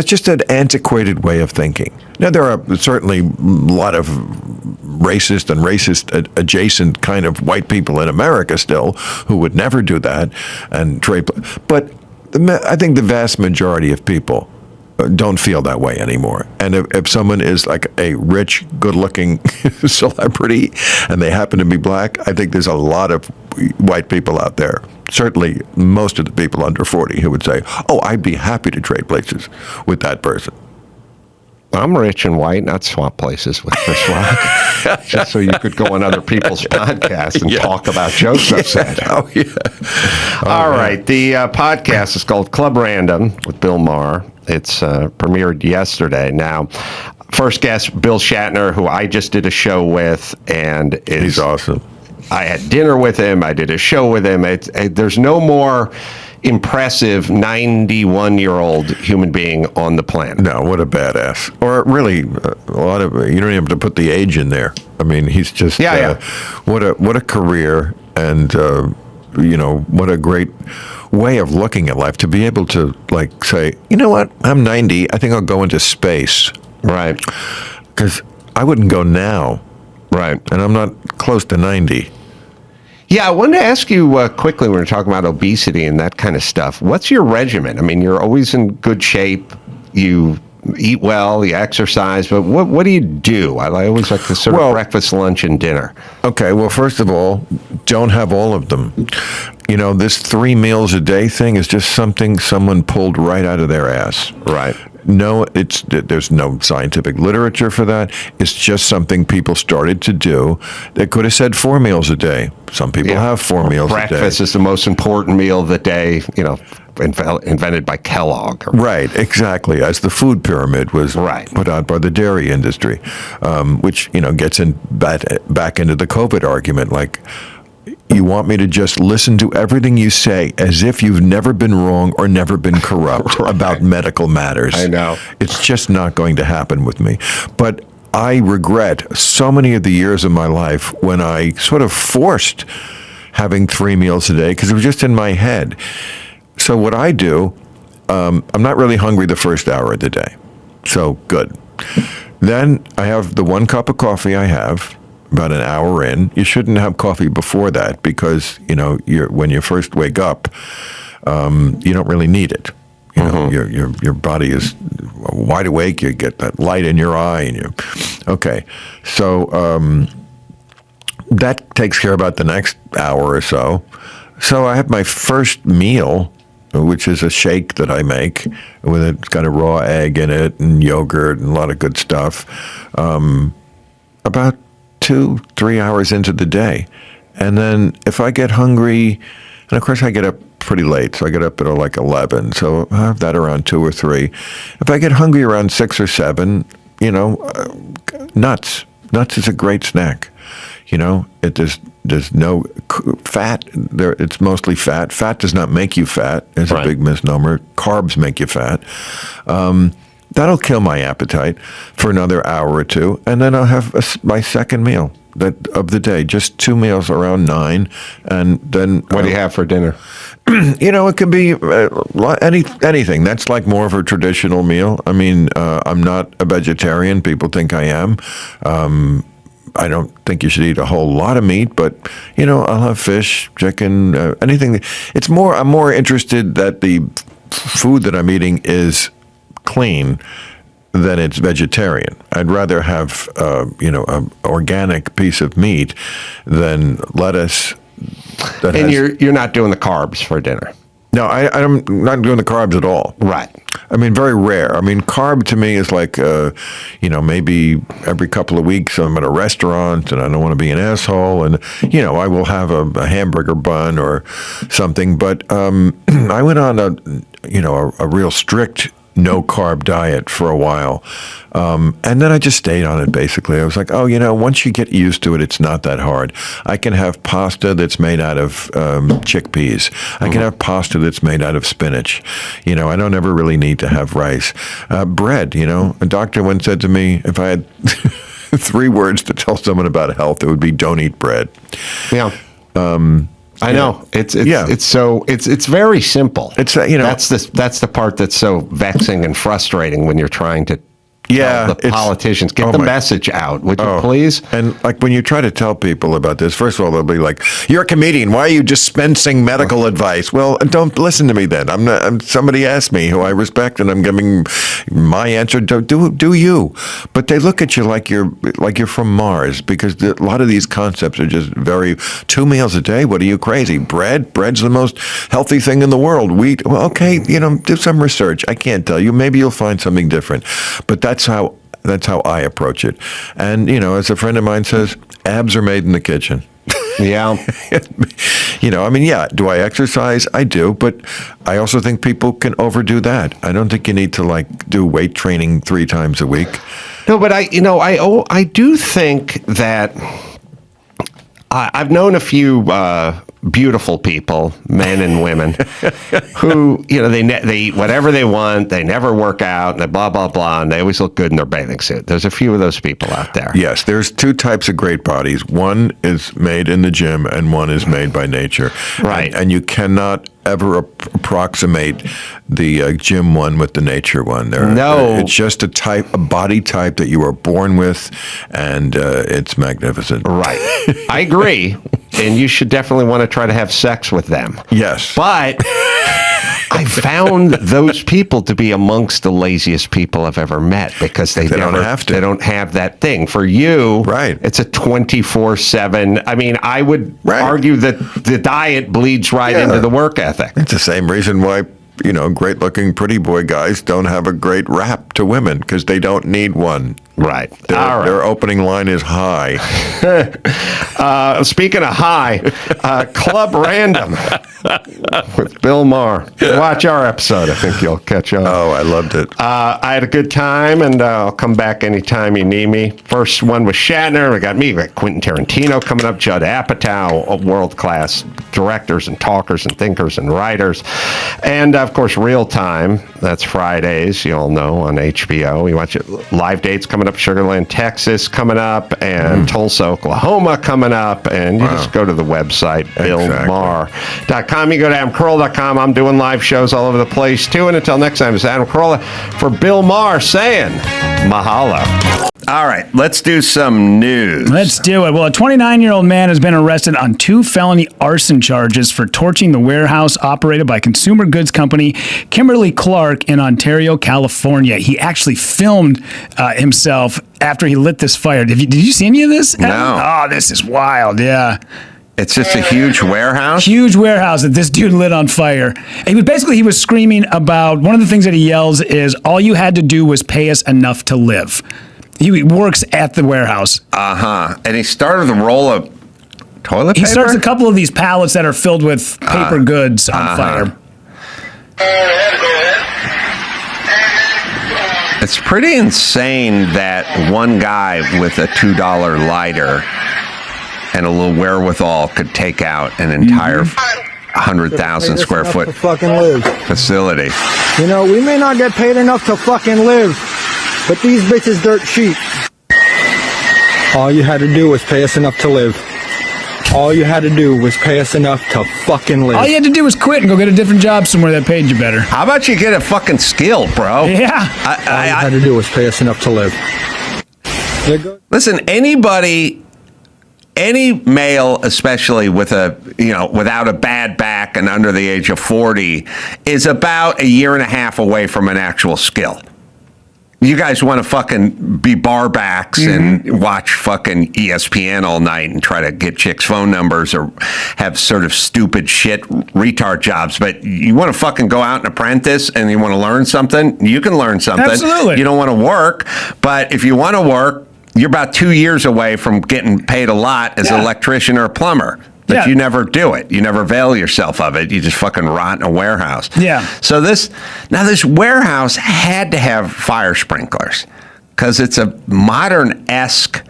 just an antiquated way of thinking. Now, there are certainly a lot of racist and racist adjacent kind of white people in America still who would never do that and trade. But I think the vast majority of people don't feel that way anymore. And if someone is like a rich, good-looking celebrity and they happen to be black, I think there's a lot of white people out there, certainly most of the people under 40, who would say, oh, I'd be happy to trade places with that person. I'm rich and white, not swap places with Chris Rock, just so you could go on other people's podcasts and talk about jokes I've said. Oh, yeah. All right. The podcast is called Club Random with Bill Maher. It's premiered yesterday. Now, first guest, Bill Shatner, who I just did a show with, and he's awesome. I had dinner with him. I did a show with him. There's no more impressive 91-year-old human being on the planet. No, what a badass. Or really, a lot of, you don't even have to put the age in there. I mean, he's just, what a career, and, you know, what a great way of looking at life, to be able to, like, say, you know what, I'm 90, I think I'll go into space. Right. Because I wouldn't go now. Right. And I'm not close to 90. Yeah, I wanted to ask you quickly, when we're talking about obesity and that kind of stuff, what's your regimen? I mean, you're always in good shape. You eat well, you exercise, but what do you do? I always like the sort of breakfast, lunch, and dinner. Okay, well, first of all, don't have all of them. You know, this 3 meals a day thing is just something someone pulled right out of their ass. Right. No, there's no scientific literature for that. It's just something people started to do. They could have said 4 meals a day. Some people have 4 meals a day. Breakfast is the most important meal of the day, you know, invented by Kellogg. Right, exactly. As the food pyramid was put out by the dairy industry, which, you know, gets back into the COVID argument. Like, you want me to just listen to everything you say as if you've never been wrong or never been corrupt about medical matters. I know. It's just not going to happen with me. But I regret so many of the years of my life when I sort of forced having 3 meals a day because it was just in my head. So what I do I'm not really hungry the first hour of the day. So good. Then I have the 1 cup of coffee I have about an hour in. You shouldn't have coffee before that because, when you first wake up, you don't really need it. Your body is wide awake. You get that light in your eye, and okay. So that takes care of about the next hour or so. So I have my first meal, which is a shake that I make. It's got a raw egg in it and yogurt and a lot of good stuff. About 2-3 hours into the day, and then if I get hungry, and of course I get up pretty late, so I get up at like 11, so I have that around 2 or 3. If I get hungry around 6 or 7, nuts. Nuts is a great snack. There's no fat there. It's mostly fat. Fat does not make you fat. It's a big misnomer. Carbs make you fat. That'll kill my appetite for another hour or 2, and then I'll have my second meal of the day. Just 2 meals around 9, and then what do you have for dinner? It could be anything. That's like more of a traditional meal. I mean, I'm not a vegetarian. People think I am. I don't think you should eat a whole lot of meat, but I'll have fish, chicken, anything. I'm more interested that the food that I'm eating is clean than it's vegetarian. I'd rather have an organic piece of meat than lettuce. And you're not doing the carbs for dinner. No, I'm not doing the carbs at all. Right. I mean, very rare. I mean, carb to me is like, maybe every couple of weeks I'm at a restaurant and I don't want to be an asshole, and I will have a hamburger bun or something. But I went on a real strict no carb diet for a while. And then I just stayed on it, basically. I was like, once you get used to it, it's not that hard. I can have pasta that's made out of chickpeas. I can have pasta that's made out of spinach. I don't ever really need to have rice. Bread, a doctor once said to me, if I had 3 words to tell someone about health, it would be don't eat bread. Yeah. I know it's very simple. It's that's the part that's so vexing and frustrating when you're trying to tell the politicians get the message out. Would you please? And like when you try to tell people about this, first of all, they'll be like, "You're a comedian. Why are you dispensing medical advice?" Well, don't listen to me then. Somebody asked me who I respect, and I'm giving my answer. Do you? But they look at you like you're from Mars, because a lot of these concepts are just 2 meals a day. What are you, crazy? Bread's the most healthy thing in the world. Wheat. Well, okay, do some research. I can't tell you. Maybe you'll find something different. But that's how I approach it. And, as a friend of mine says, abs are made in the kitchen. Yeah. Do I exercise? I do, but I also think people can overdo that. I don't think you need to do weight training 3 times a week. No, but I do think that I've known a few beautiful people, men and women, who they eat whatever they want. They never work out. And they blah blah blah, and they always look good in their bathing suit. There's a few of those people out there. Yes, there's 2 types of great bodies. One is made in the gym, and one is made by nature. Right, and you cannot ever approximate the gym one with the nature one. It's just a body type that you are born with, and it's magnificent. Right, I agree, and you should definitely want to try to have sex with them. Yes, but I found those people to be amongst the laziest people I've ever met, because they don't have to. They don't have that thing. For you, right? It's a 24/7. I mean, I would argue that the diet bleeds into the work ethic. It's the same reason why great-looking pretty boy guys don't have a great rap to women, because they don't need one. Right. Their opening line is high. Speaking of high, Club Random with Bill Maher. Watch our episode. I think you'll catch on. Oh, I loved it. I had a good time, and I'll come back anytime you need me. First one was Shatner. We got Quentin Tarantino coming up, Judd Apatow, world-class directors and talkers and thinkers and writers. And, of course, Real Time. That's Fridays, you all know, on HBO. We watch it. Live dates coming coming up, Sugar Land, Texas coming up, and Tulsa, Oklahoma coming up. And you just go to the website, BillMaher.com. You go to adamcarolla.com. I'm doing live shows all over the place, too. And until next time, it's Adam Carolla for Bill Maher saying mahalo. All right, let's do some news. Let's do it. Well, a 29-year-old man has been arrested on 2 felony arson charges for torching the warehouse operated by consumer goods company Kimberly-Clark in Ontario, California. He actually filmed himself after he lit this fire. Did you see any of this? No. Oh, this is wild, yeah. It's just a huge warehouse? Huge warehouse that this dude lit on fire. He was screaming about, one of the things that he yells is, all you had to do was pay us enough to live. He works at the warehouse. And he started the roll of toilet paper? He starts a couple of these pallets that are filled with paper goods on fire. It's pretty insane that one guy with a $2 lighter and a little wherewithal could take out an entire 100,000 square foot facility. You know, we may not get paid enough to fucking live, but these bitches dirt cheap. All you had to do was pay us enough to live. All you had to do was pay us enough to fucking live. All you had to do was quit and go get a different job somewhere that paid you better. How about you get a fucking skill, bro? Yeah. All you had to do was pay us enough to live. Listen, any male, especially without a bad back and under the age of 40, is about a year and a half away from an actual skill. You guys want to fucking be barbacks and watch fucking ESPN all night and try to get chicks' phone numbers or have sort of stupid shit retard jobs. But you want to fucking go out and apprentice and you want to learn something, you can learn something. Absolutely. You don't want to work, but if you want to work, you're about 2 years away from getting paid a lot as an electrician or a plumber. But you never do it. You never avail yourself of it. You just fucking rot in a warehouse. Yeah. So this warehouse had to have fire sprinklers because it's a modern-esque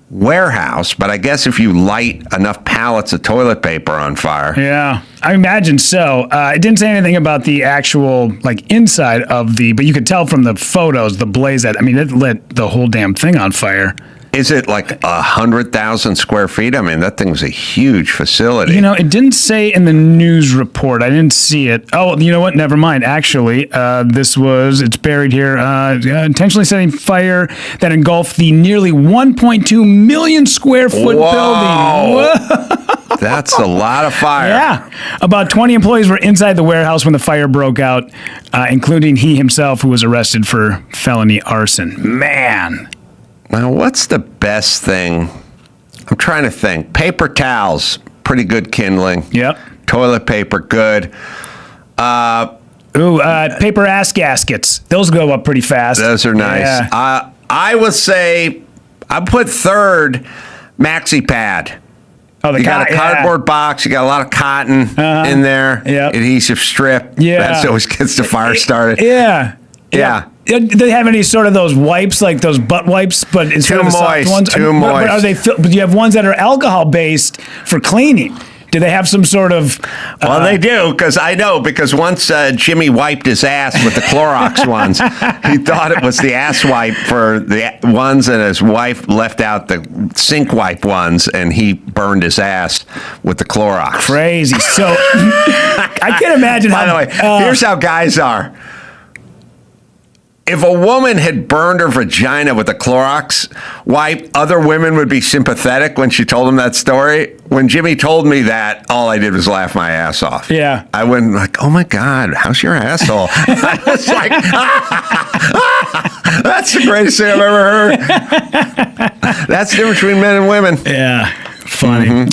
warehouse. But I guess if you light enough pallets of toilet paper on fire. Yeah, I imagine so. It didn't say anything about the actual inside of but you could tell from the photos, the blaze it lit the whole damn thing on fire. Is it like 100,000 square feet? I mean, that thing's a huge facility. It didn't say in the news report. I didn't see it. Oh, you know what? Never mind. Actually, it's buried here. Intentionally setting fire that engulfed the nearly 1.2 million square foot building. Whoa. That's a lot of fire. Yeah. About 20 employees were inside the warehouse when the fire broke out, including he himself, who was arrested for felony arson. Man. Now, what's the best thing? I'm trying to think. Paper towels, pretty good kindling. Yep. Toilet paper, good. Paper ass gaskets. Those go up pretty fast. Those are nice. Yeah. I would say I put third maxi pad. Oh, you got a cardboard box. You got a lot of cotton in there. Yeah. Adhesive strip. Yeah. That always gets the fire started. Yeah. Yeah. Do they have any sort of those wipes, like those butt wipes, but instead of the soft ones? Too moist. But are they? But you have ones that are alcohol based for cleaning. Do they have some sort of? Well, they do, because I know, because once Jimmy wiped his ass with the Clorox ones, he thought it was the ass wipe for the ones, and his wife left out the sink wipe ones, and he burned his ass with the Clorox. Crazy. So I can't imagine. By the way, here's how guys are. If a woman had burned her vagina with a Clorox wipe, other women would be sympathetic when she told them that story. When Jimmy told me that, all I did was laugh my ass off. Yeah. I went like, oh my God, how's your asshole? I was like, that's the greatest thing I've ever heard. That's the difference between men and women. Yeah. Funny.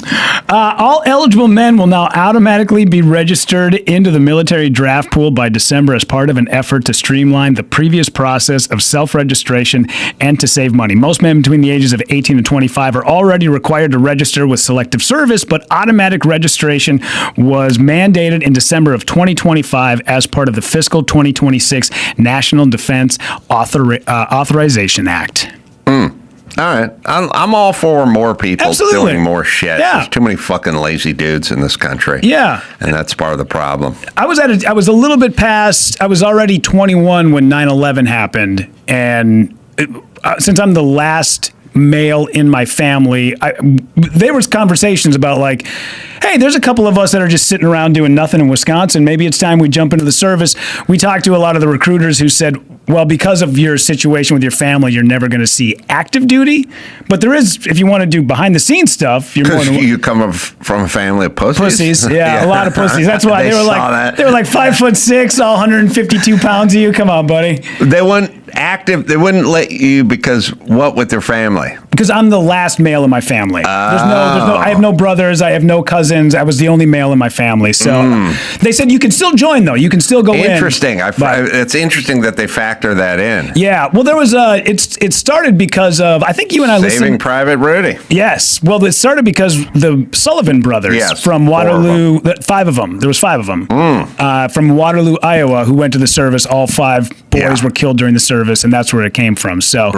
All eligible men will now automatically be registered into the military draft pool by December as part of an effort to streamline the previous process of self-registration and to save money. Most men between the ages of 18 and 25 are already required to register with Selective Service, but automatic registration was mandated in December of 2025 as part of the fiscal 2026 National Defense Authorization Act. All right. I'm all for more people doing more shit. Yeah. There's too many fucking lazy dudes in this country. Yeah. And that's part of the problem. I was a little bit past, I was already 21 when 9/11 happened, and since I'm the last male in my family, there was conversations about like, hey, there's a couple of us that are just sitting around doing nothing in Wisconsin. Maybe it's time we jump into the service. We talked to a lot of the recruiters who said, well, because of your situation with your family, you're never going to see active duty. But there is, if you want to do behind the scenes stuff, you're more than you come from a family of pussies. Pussies, yeah, a lot of pussies. That's why they were like 5'6", all 152 pounds of you. Come on, buddy. They weren't active. They wouldn't let you because what with their family? Because I'm the last male in my family. I have no brothers. I have no cousins. I was the only male in my family. So they said you can still join though. You can still go in. Interesting. It's interesting that they factor that in. Yeah. Well, there was it started because of, I think you and I listened. Saving Private Rudy. Yes. Well, it started because the Sullivan brothers from Waterloo, 5 of them. There was 5 of them from Waterloo, Iowa, who went to the service. All 5 boys were killed during the service, and that's where it came from. So,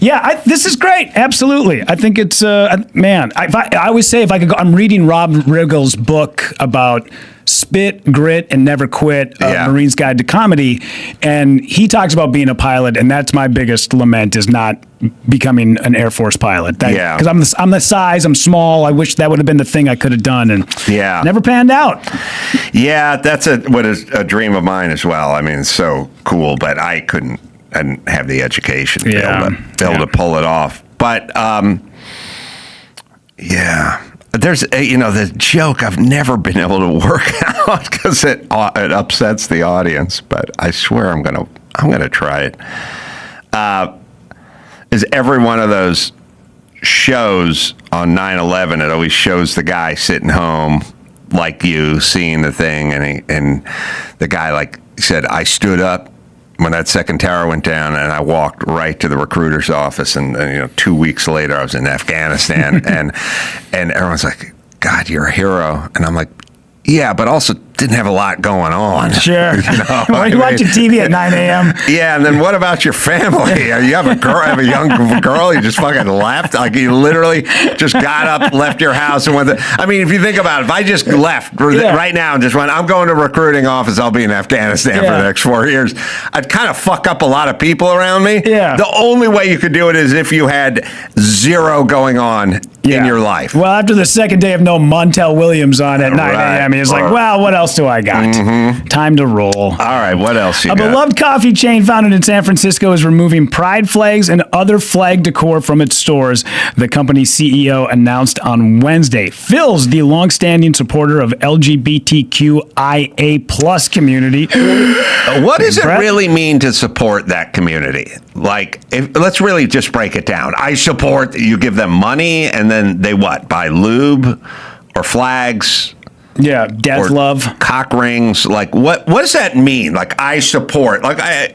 yeah, this is great. Absolutely. I think it's, man, I always say if I could go, I'm reading Rob Riggle's book about Spit, Grit, and Never Quit, Marine's Guide to Comedy. And he talks about being a pilot, and that's my biggest lament is not becoming an Air Force pilot. Because I'm the size, I'm small. I wish that would have been the thing I could have done, and never panned out. Yeah, that's what is a dream of mine as well. I mean, it's so cool, but I couldn't have the education to be able to pull it off. But, there's the joke I've never been able to work out because it upsets the audience, but I swear I'm gonna try it. Is every one of those shows on 9/11? It always shows the guy sitting home like you, seeing the thing, and the guy like said, I stood up when that second tower went down, and I walked right to the recruiter's office, and 2 weeks later I was in Afghanistan, and everyone's like, God, you're a hero, and I'm like, yeah, but also didn't have a lot going on. Sure. Why are you watching TV at 9 a.m.? Yeah, and then what about your family? You have a young girl, you just fucking left? Like, you literally just got up, left your house, and went if you think about it, if I just left right now and just went, I'm going to recruiting office, I'll be in Afghanistan for the next 4 years, I'd kind of fuck up a lot of people around me. Yeah. The only way you could do it is if you had zero going on in your life. Well, after the second day of no Montel Williams on at 9 a.m., he's like, well, what else do I got? Time to roll. All right, what else you got? A beloved coffee chain founded in San Francisco is removing pride flags and other flag decor from its stores, the company's CEO announced on Wednesday. Phil's the longstanding supporter of LGBTQIA plus community. What does it really mean to support that community? Like, let's really just break it down. I support, you give them money, and then they what? Buy lube or flags? Yeah, death love. Cock rings. Like, what does that mean? Like, I support. Like, I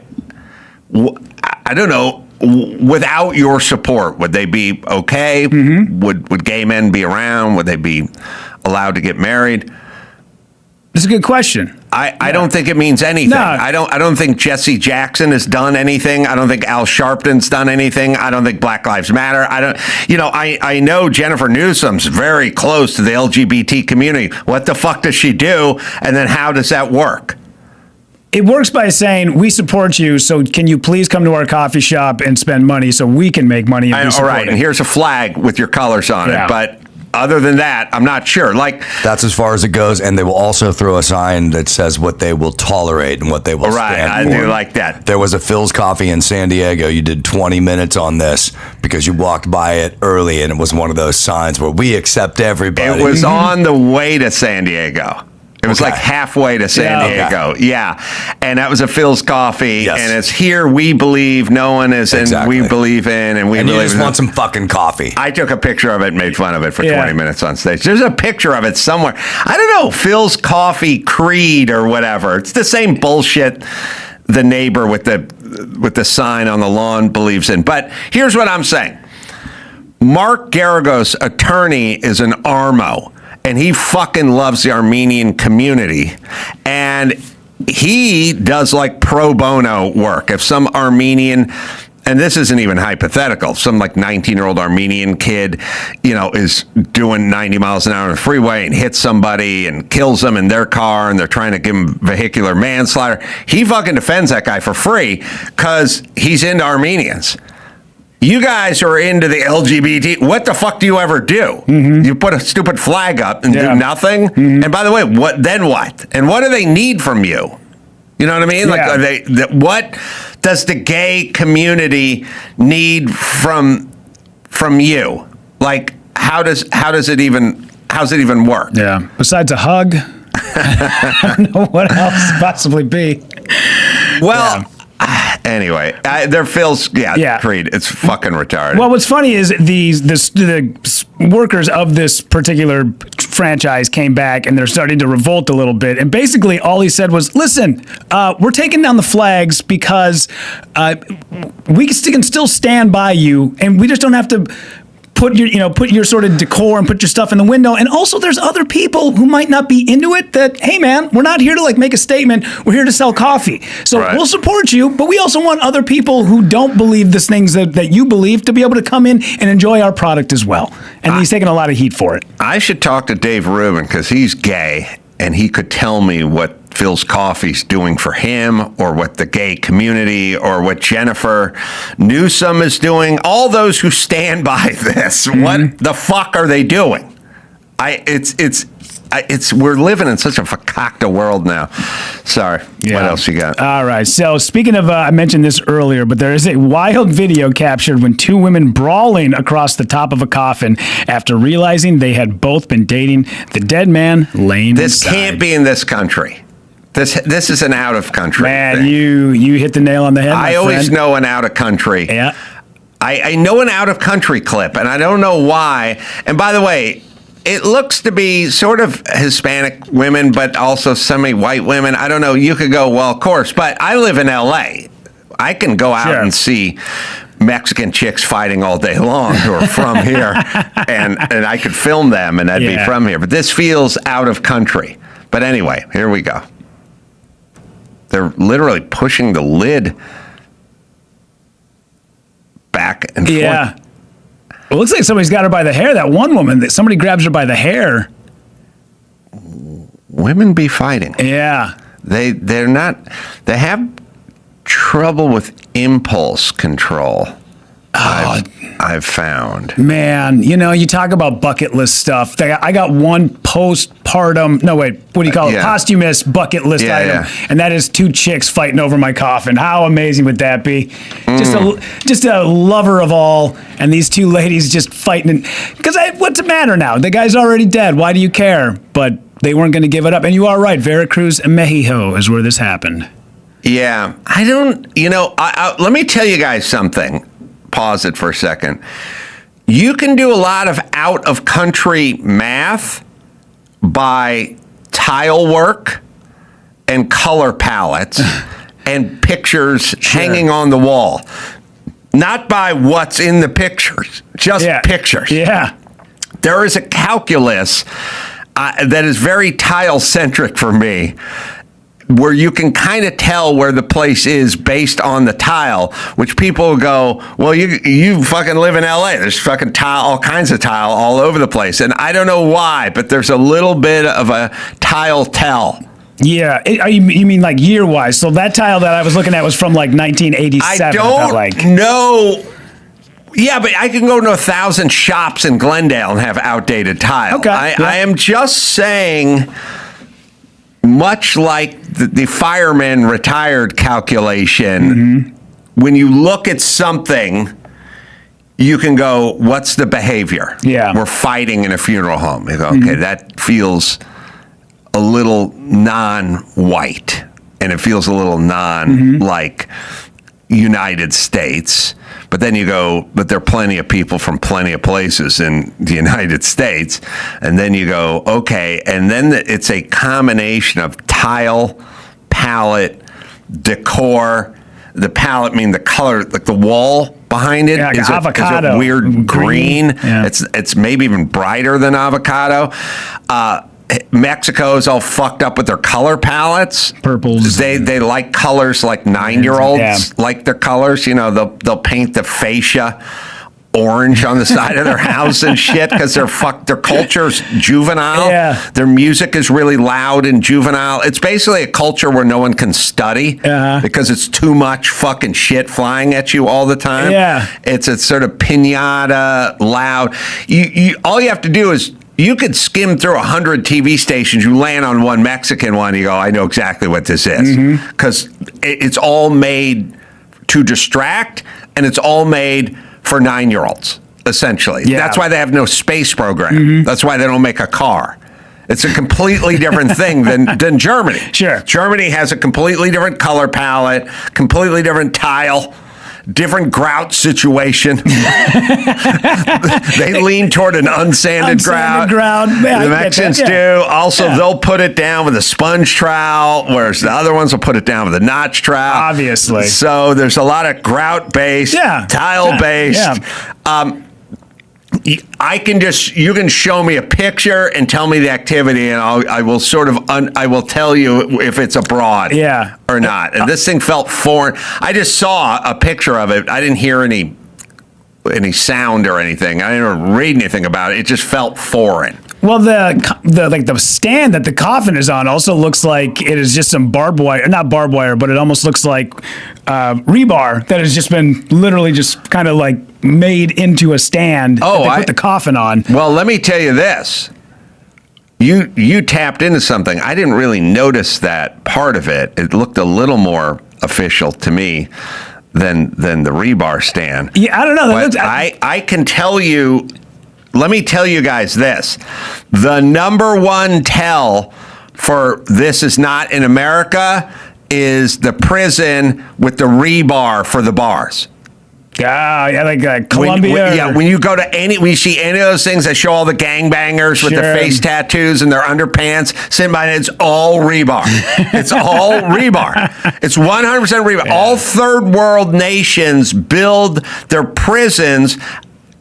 don't know. Without your support, would they be okay? Would gay men be around? Would they be allowed to get married? That's a good question. I don't think it means anything. No. I don't think Jesse Jackson has done anything. I don't think Al Sharpton's done anything. I don't think Black Lives Matter. I know Jennifer Newsom's very close to the LGBT community. What the fuck does she do? And then how does that work? It works by saying, we support you, so can you please come to our coffee shop and spend money so we can make money and all right, and here's a flag with your colors on it. But other than that, I'm not sure. Like, that's as far as it goes, and they will also throw a sign that says what they will tolerate and what they will stand for. I do like that. There was a Phil's Coffee in San Diego. You did 20 minutes on this because you walked by it early, and it was one of those signs where we accept everybody. It was on the way to San Diego. It was like halfway to San Diego. Yeah. And that was a Phil's Coffee. Yes. And it's here we believe, no one is, and we believe in, and we and believe you just want some fucking coffee. I took a picture of it and made fun of it for 20 minutes on stage. There's a picture of it somewhere. I don't know, Phil's Coffee Creed or whatever. It's the same bullshit the neighbor with the sign on the lawn believes in. But here's what I'm saying. Mark Garagos' attorney is an Armo. And he fucking loves the Armenian community. And he does like pro bono work. If some Armenian, and this isn't even hypothetical, some like 19-year-old Armenian kid, is doing 90 miles an hour on the freeway and hits somebody and kills them in their car and they're trying to give him vehicular manslaughter, he fucking defends that guy for free because he's into Armenians. you guys are into the LGBT. What the fuck do you ever do? You put a stupid flag up and do nothing. And by the way, then what? And what do they need from you? You know what I mean? Like, what does the gay community need from you? Like, how's it even work? Yeah. Besides a hug, I don't know what else possibly be. Well. Anyway, there feels Creed. It's fucking retarded. Well, what's funny is the workers of this particular franchise came back and they're starting to revolt a little bit. And basically, all he said was, "Listen, we're taking down the flags because we can still stand by you, and we just don't have to." Put your sort of decor and put your stuff in the window. And also there's other people who might not be into it that, hey man, we're not here to like make a statement. We're here to sell coffee. So we'll support you, but we also want other people who don't believe these things that you believe to be able to come in and enjoy our product as well. And he's taking a lot of heat for it. I should talk to Dave Rubin because he's gay and he could tell me what Phil's Coffee's doing for him or what the gay community or what Jennifer Newsom is doing. All those who stand by this, what the fuck are they doing? We're living in such a fakakta world now. Sorry. Yeah. What else you got? All right. So speaking of, I mentioned this earlier, but there is a wild video captured when two women brawling across the top of a coffin after realizing they had both been dating the dead man laying This inside. can't be in this country. This is an out of country Man, thing. you hit the nail on the head. I always know an out of country. Yeah. I know an out of country clip, and I don't know why. And by the way, it looks to be sort of Hispanic women, but also semi-white women. I don't know. You could go, well, of course, but I live in L.A. I can go out and see Mexican chicks fighting all day long who are from here, and I could film them, and that'd be from here. But this feels out of country. But anyway, here we go. They're literally pushing the lid back and forth. Yeah. It looks like somebody's got her by the hair. That one woman, that somebody grabs her by the hair. Women be fighting. Yeah. They have trouble with impulse control. I've found. Man, you talk about bucket list stuff. I got one postpartum, what do you call it? Posthumous bucket list item. And that is two chicks fighting over my coffin. How amazing would that be? Just a lover of all, and these two ladies just fighting. Because what's the matter now? The guy's already dead. Why do you care? But they weren't going to give it up. And you are right. Veracruz and Mexico is where this happened. Yeah. I don't, let me tell you guys something. Pause it for a second. You can do a lot of out-of-country math by tile work and color palettes and pictures hanging on the wall. Not by what's in the pictures, just pictures. Yeah. There is a calculus that is very tile-centric for me, where you can kind of tell where the place is based on the tile, which people go, well, you fucking live in LA. There's fucking tile, all kinds of tile all over the place. And I don't know why, but there's a little bit of a tile tell. Yeah. You mean like year-wise? So that tile that I was looking at was from like 1987. I don't know. Yeah, but I can go to 1,000 shops in Glendale and have outdated tile. Okay. I am just saying, much like the fireman retired calculation, when you look at something, you can go, what's the behavior? Yeah. We're fighting in a funeral home. You go, okay, that feels a little non-white, and it feels a little like United States. But then you go, but there are plenty of people from plenty of places in the United States. And then you go, okay. And then it's a combination of tile, palette, decor. The palette, mean the color, like the wall behind it like is avocado. A weird green. Yeah. It's maybe even brighter than avocado. Mexico's all fucked up with their color palettes. Purples. They like colors like 9-year-olds like their colors. They'll paint the fascia orange on the side of their house and shit because their culture's juvenile. Yeah. Their music is really loud and juvenile. It's basically a culture where no one can study because it's too much fucking shit flying at you all the time. Yeah. It's a sort of pinata, loud. You all you have to do is you could skim through 100 TV stations. You land on one Mexican one. You go, I know exactly what this is because it's all made to distract, and it's all made for 9-year-olds, essentially. Yeah. That's why they have no space program. That's why they don't make a car. It's a completely different thing than Germany. Sure. Germany has a completely different color palette, completely different tile, different grout situation. They lean toward an unsanded grout. Yeah, the Mexicans do. Also, they'll put it down with a sponge trowel, whereas the other ones will put it down with a notch trowel. Obviously. So there's a lot of grout-based, tile-based. Yeah. You can show me a picture and tell me the activity, and I will tell you if it's abroad or not. And this thing felt foreign. I just saw a picture of it. I didn't hear any sound or anything. I didn't read anything about it. It just felt foreign. Well, the stand that the coffin is on also looks like it is just some barbed wire, not barbed wire, but it almost looks like rebar that has just been literally just kind of like made into a stand that they put the coffin on. Well, let me tell you this. You tapped into something. I didn't really notice that part of it. It looked a little more official to me than the rebar stand. Yeah, I don't know. But I can tell you. Let me tell you guys this. The number one tell for this is not in America is the prison with the rebar for the bars. Yeah, like Colombia. When you go to when you see any of those things that show all the gangbangers with their face tattoos and their underpants sitting by it, it's all rebar. It's all rebar. It's 100% rebar. Yeah. All third world nations build their prisons.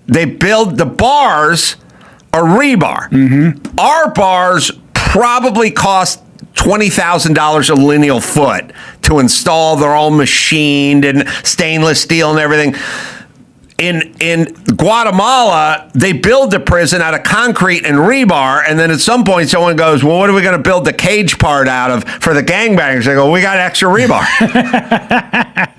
They build the bars are rebar. Our bars probably cost $20,000 a lineal foot to install. They're all machined and stainless steel and everything. In Guatemala, they build the prison out of concrete and rebar, and then at some point someone goes, well, what are we going to build the cage part out of for the gangbangers? They go, we got extra rebar.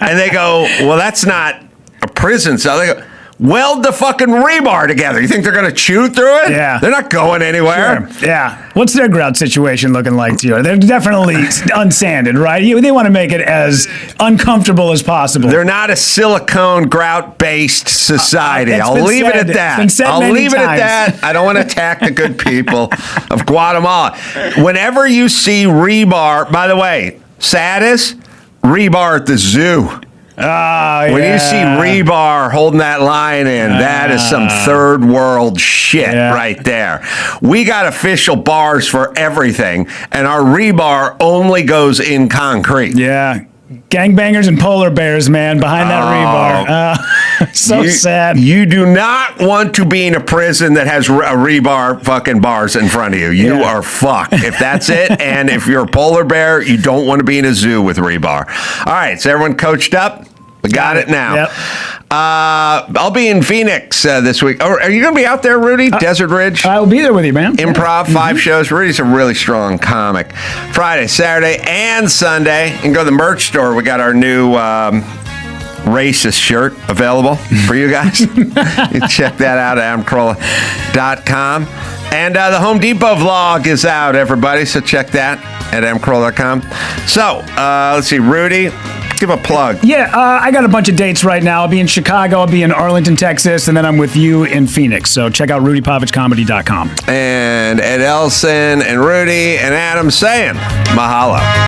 And they go, well, that's not a prison cell. They go, weld the fucking rebar together. You think they're going to chew through it? Yeah. They're not going anywhere. Sure. Yeah. What's their grout situation looking like to you? They're definitely unsanded, right? They want to make it as uncomfortable as possible. They're not a silicone grout-based society. I'll leave it at that. I don't want to attack the good people of Guatemala. Whenever you see rebar, by the way, saddest, rebar at the zoo. When you see rebar holding that line in, that is some third world shit right there. We got official bars for everything, and our rebar only goes in concrete. Yeah. Gangbangers and polar bears, man, behind that rebar. So sad. You do not want to be in a prison that has a rebar fucking bars in front of you. You are fucked. If that's it, and if you're a polar bear, you don't want to be in a zoo with rebar. All right, so everyone coached up? We got it now. Yep. I'll be in Phoenix this week. Are you going to be out there, Rudy? Desert Ridge? I will be there with you, man. Improv, 5 shows. Rudy's a really strong comic. Friday, Saturday, and Sunday. You can go to the merch store. We got our new racist shirt available for you guys. You can check that out at adamcarolla.com. And the Home Depot vlog is out, everybody. So check that at adamcarolla.com. So, let's see. Rudy, give a plug. Yeah, I got a bunch of dates right now. I'll be in Chicago, I'll be in Arlington, Texas, and then I'm with you in Phoenix. So check out rudypovichcomedy.com. And Ed Elson and Rudy and Adam saying mahalo.